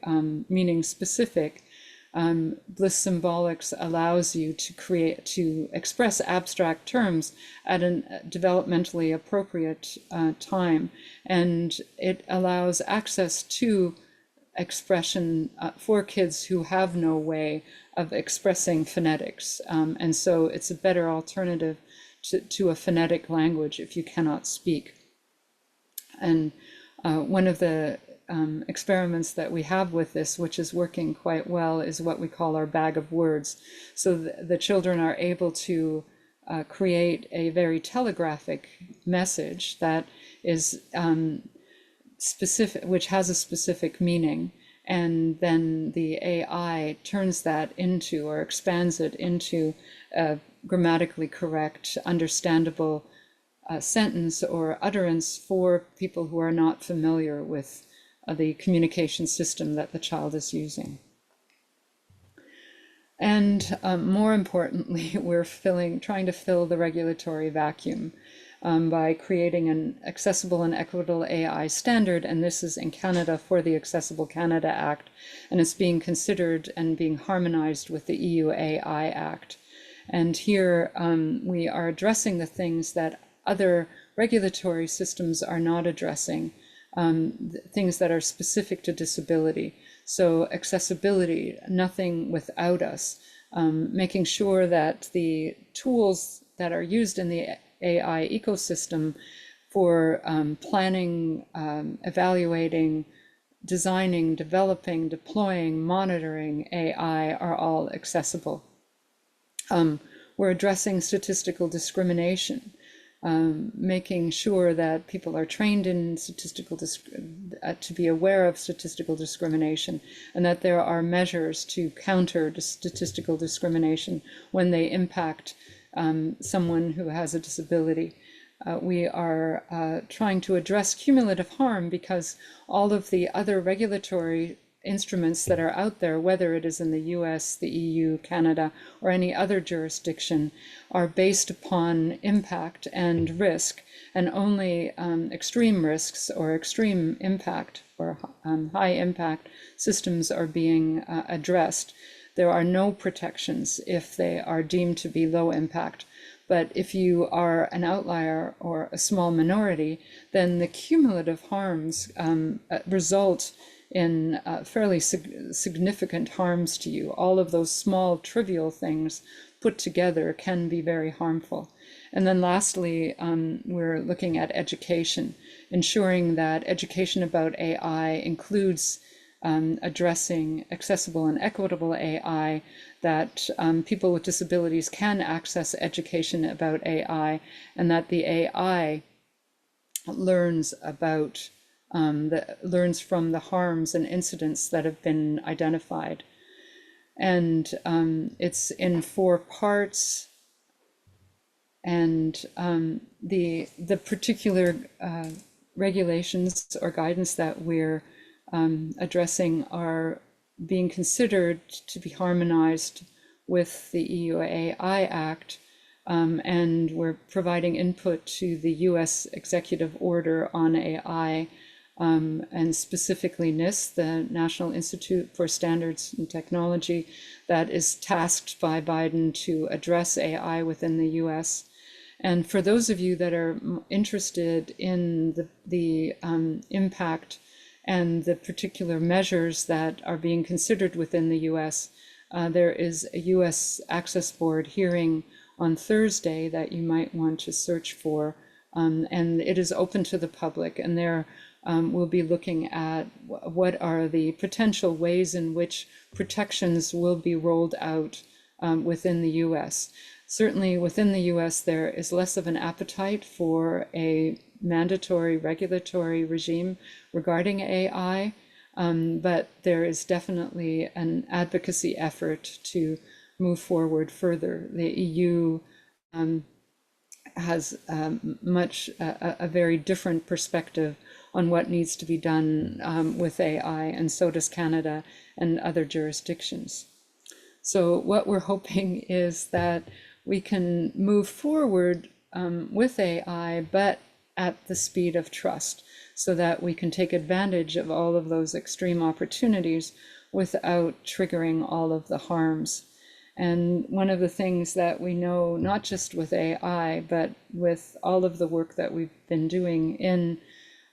meaning specific. Bliss symbolics allows you to express abstract terms at a developmentally appropriate time, and it allows access to expression for kids who have no way of expressing phonetics. And so it's a better alternative to a phonetic language if you cannot speak. And one of the experiments that we have with this, which is working quite well, is what we call our bag of words. So the children are able to create a very telegraphic message that is specific, which has a specific meaning, and then the AI turns that into, or expands it into, a grammatically correct, understandable sentence or utterance for people who are not familiar with the communication system that the child is using. And more importantly, we're trying to fill the regulatory vacuum by creating an accessible and equitable AI standard. And this is in Canada for the Accessible Canada Act. And it's being considered and being harmonized with the EU AI Act. And here we are addressing the things that other regulatory systems are not addressing, things that are specific to disability. So accessibility, nothing without us, making sure that the tools that are used in the AI ecosystem for planning, evaluating, designing, developing, deploying, monitoring AI are all accessible. We're addressing statistical discrimination, making sure that people are trained in to be aware of statistical discrimination, and that there are measures to counter statistical discrimination when they impact someone who has a disability. We are trying to address cumulative harm because all of the other regulatory instruments that are out there, whether it is in the US, the EU, Canada, or any other jurisdiction, are based upon impact and risk, and only extreme risks or extreme impact or high impact systems are being addressed. There are no protections if they are deemed to be low impact. But if you are an outlier or a small minority, then the cumulative harms result in fairly significant harms to you. All of those small trivial things put together can be very harmful. And then lastly, we're looking at education, ensuring that education about AI includes addressing accessible and equitable AI, that people with disabilities can access education about AI, and that the AI learns about learns from the harms and incidents that have been identified. And it's in 4 parts. And the particular regulations or guidance that we're addressing are being considered to be harmonized with the EU AI Act. And we're providing input to the US Executive Order on AI, and specifically NIST, the National Institute for Standards and Technology, that is tasked by Biden to address AI within the US. And for those of you that are interested in the impact and the particular measures that are being considered within the US, there is a US Access Board hearing on Thursday that you might want to search for. And it is open to the public, and there we'll be looking at what are the potential ways in which protections will be rolled out within the US. Certainly within the US, there is less of an appetite for a mandatory regulatory regime regarding AI, but there is definitely an advocacy effort to move forward further. The EU has a very different perspective on what needs to be done with AI, and so does Canada and other jurisdictions. So what we're hoping is that we can move forward with AI, but at the speed of trust. so that we can take advantage of all of those extreme opportunities without triggering all of the harms. And one of the things that we know, not just with AI, but with all of the work that we've been doing in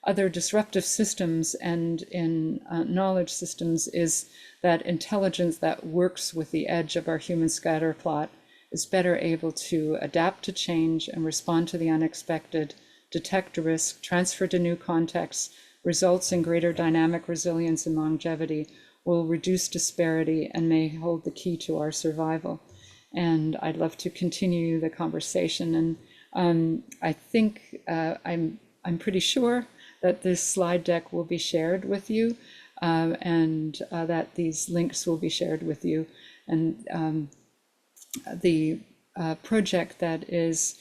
other disruptive systems and in knowledge systems, is that intelligence that works with the edge of our human scatter plot is better able to adapt to change and respond to the unexpected, detect risk, transfer to new contexts, results in greater dynamic resilience and longevity, will reduce disparity, and may hold the key to our survival. And I'd love to continue the conversation. And I think I'm pretty sure that this slide deck will be shared with you, and that these links will be shared with you. And the project that is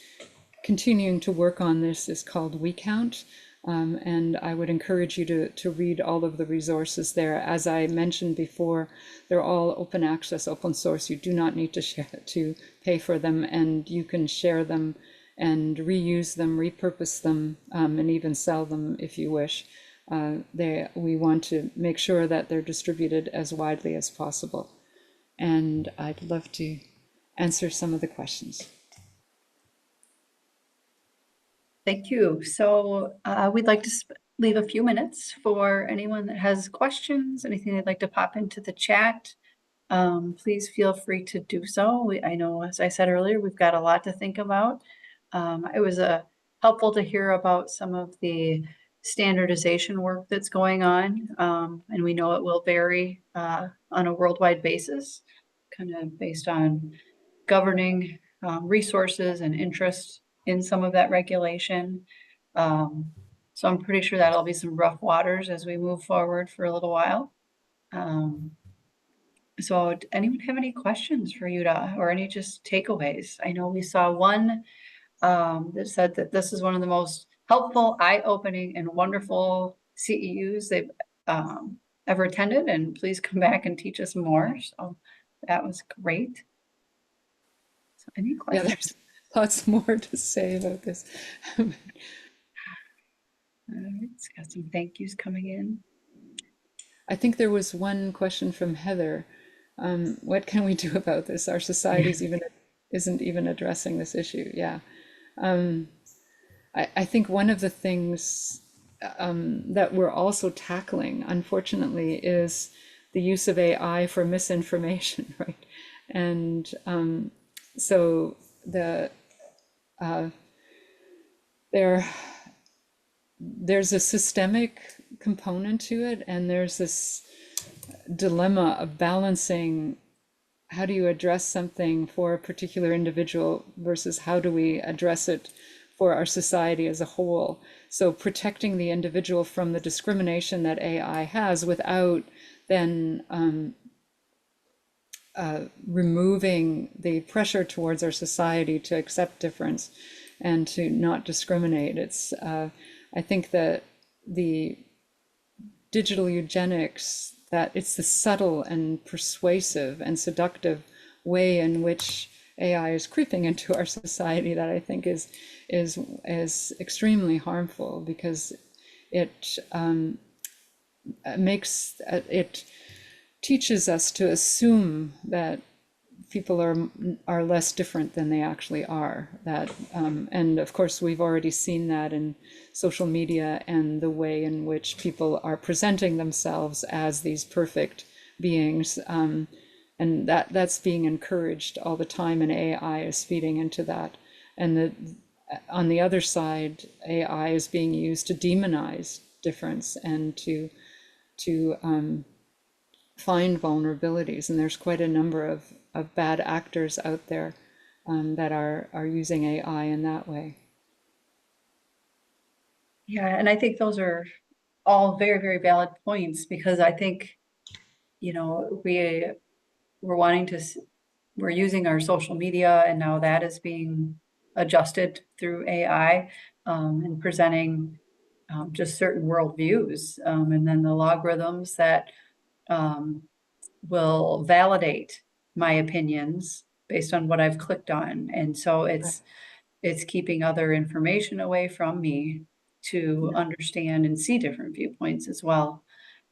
continuing to work on this is called WeCount. And I would encourage you to read all of the resources there. As I mentioned before, they're all open access, open source. You do not need to pay for them, and you can share them and reuse them, repurpose them, and even sell them if you wish. We want to make sure that they're distributed as widely as possible. And I'd love to answer some of the questions. Thank you. So we'd like to leave a few minutes for anyone that has questions, anything they'd like to pop into the chat. Please feel free to do so. I know, as I said earlier, we've got a lot to think about. It was helpful to hear about some of the standardization work that's going on. And we know it will vary on a worldwide basis, kind of based on governing resources and interest in some of that regulation. So I'm pretty sure that'll be some rough waters as we move forward for a little while. So anyone have any questions for Jutta, or any just takeaways? I know we saw one that said that this is one of the most helpful, eye-opening, and wonderful CEUs they've ever attended, and please come back and teach us more. So that was great. So any questions? Yeah, there's lots more to say about this. All right, it's got some thank yous coming in. I think there was one question from Heather. What can we do about this? Our society's isn't even addressing this issue. Yeah. I think one of the things that we're also tackling, unfortunately, is the use of AI for misinformation, right? And so there's a systemic component to it, and there's this dilemma of balancing how do you address something for a particular individual versus how do we address it for our society as a whole. So protecting the individual from the discrimination that AI has without then removing the pressure towards our society to accept difference and to not discriminate. It's I think that the digital eugenics, that it's the subtle and persuasive and seductive way in which AI is creeping into our society that I think is extremely harmful, because it it teaches us to assume that people are less different than they actually are. That and of course we've already seen that in social media and the way in which people are presenting themselves as these perfect beings, and that's being encouraged all the time, and AI is feeding into that. And on the other side, AI is being used to demonize difference and to find vulnerabilities, and there's quite a number of bad actors out there that are using AI in that way. Yeah, and I think those are all very, very valid points, because I think, you know, we're using our social media, and now that is being adjusted through AI and presenting just certain worldviews, and then the logarithms that will validate my opinions based on what I've clicked on. And so it's keeping other information away from me. to understand and see different viewpoints as well.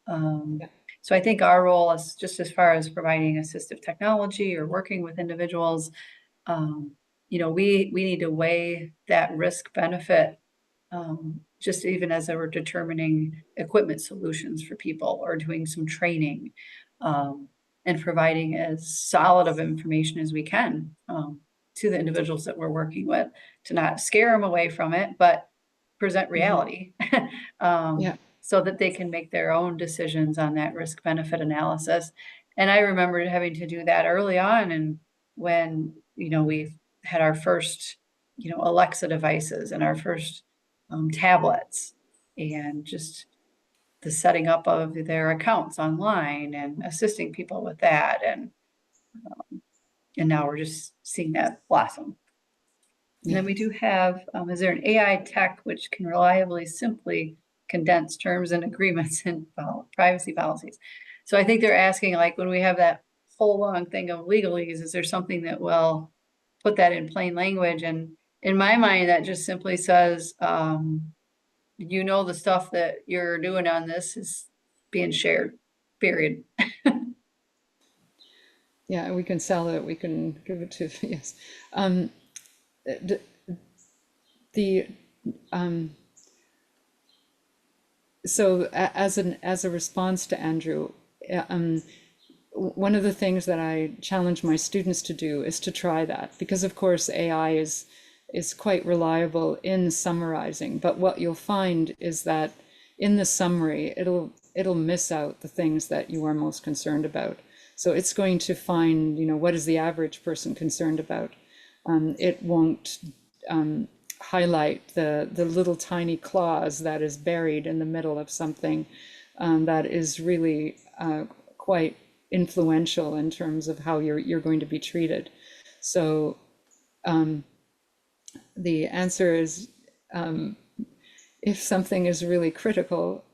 Yeah. So I think our role is just as far as providing assistive technology or working with individuals, we need to weigh that risk benefit, just even as we're determining equipment solutions for people or doing some training, and providing as solid of information as we can, to the individuals that we're working with, to not scare them away from it, but present reality. Yeah. So that they can make their own decisions on that risk benefit analysis. And I remember having to do that early on, and when we had our first Alexa devices and our first tablets, and just the setting up of their accounts online and assisting people with that, and now we're just seeing that blossom. And then we do have, is there an AI tech which can reliably, simply condense terms and agreements and privacy policies? So I think they're asking, like, when we have that whole long thing of legalese, is there something that will put that in plain language? And in my mind, that just simply says, the stuff that you're doing on this is being shared, period. Yeah, we can sell it, we can give it to, yes. So as a response to Andrew, one of the things that I challenge my students to do is to try that, because of course AI is quite reliable in summarizing, but what you'll find is that in the summary it'll miss out the things that you are most concerned about. So it's going to find, what is the average person concerned about. It won't highlight the little tiny clause that is buried in the middle of something that is really quite influential in terms of how you're going to be treated. So the answer is, if something is really critical,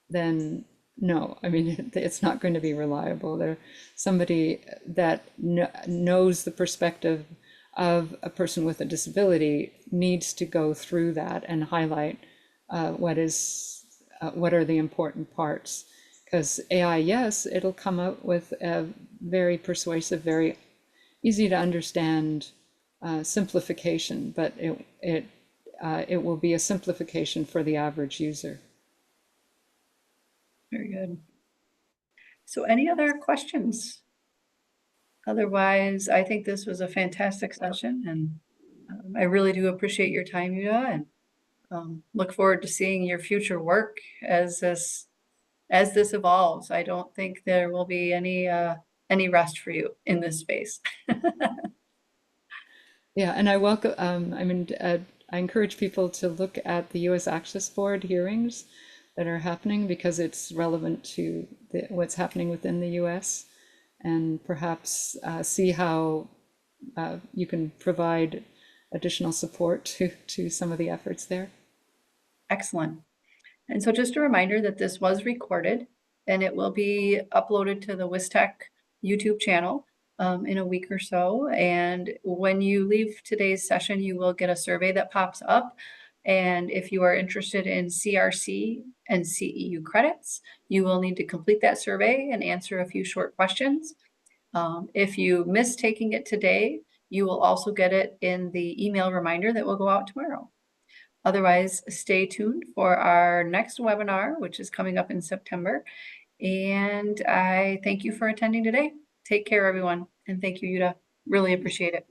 then no, I mean, it's not going to be reliable. Somebody that knows the perspective of a person with a disability needs to go through that and highlight what are the important parts. Because AI, yes, it'll come out with a very persuasive, very easy to understand simplification, but it will be a simplification for the average user. Very good. So any other questions? Otherwise, I think this was a fantastic session, and I really do appreciate your time, Jutta, and look forward to seeing your future work as this evolves. I don't think there will be any rest for you in this space. Yeah, and I welcome, I encourage people to look at the US Access Board hearings that are happening, because it's relevant to what's happening within the US, and perhaps see how you can provide additional support to some of the efforts there. Excellent. And so just a reminder that this was recorded, and it will be uploaded to the WisTech YouTube channel in a week or so. And when you leave today's session, you will get a survey that pops up. And if you are interested in CRC and CEU credits, you will need to complete that survey and answer a few short questions. If you miss taking it today, you will also get it in the email reminder that will go out tomorrow. Otherwise, stay tuned for our next webinar, which is coming up in September. And I thank you for attending today. Take care, everyone. And thank you, Jutta. Really appreciate it.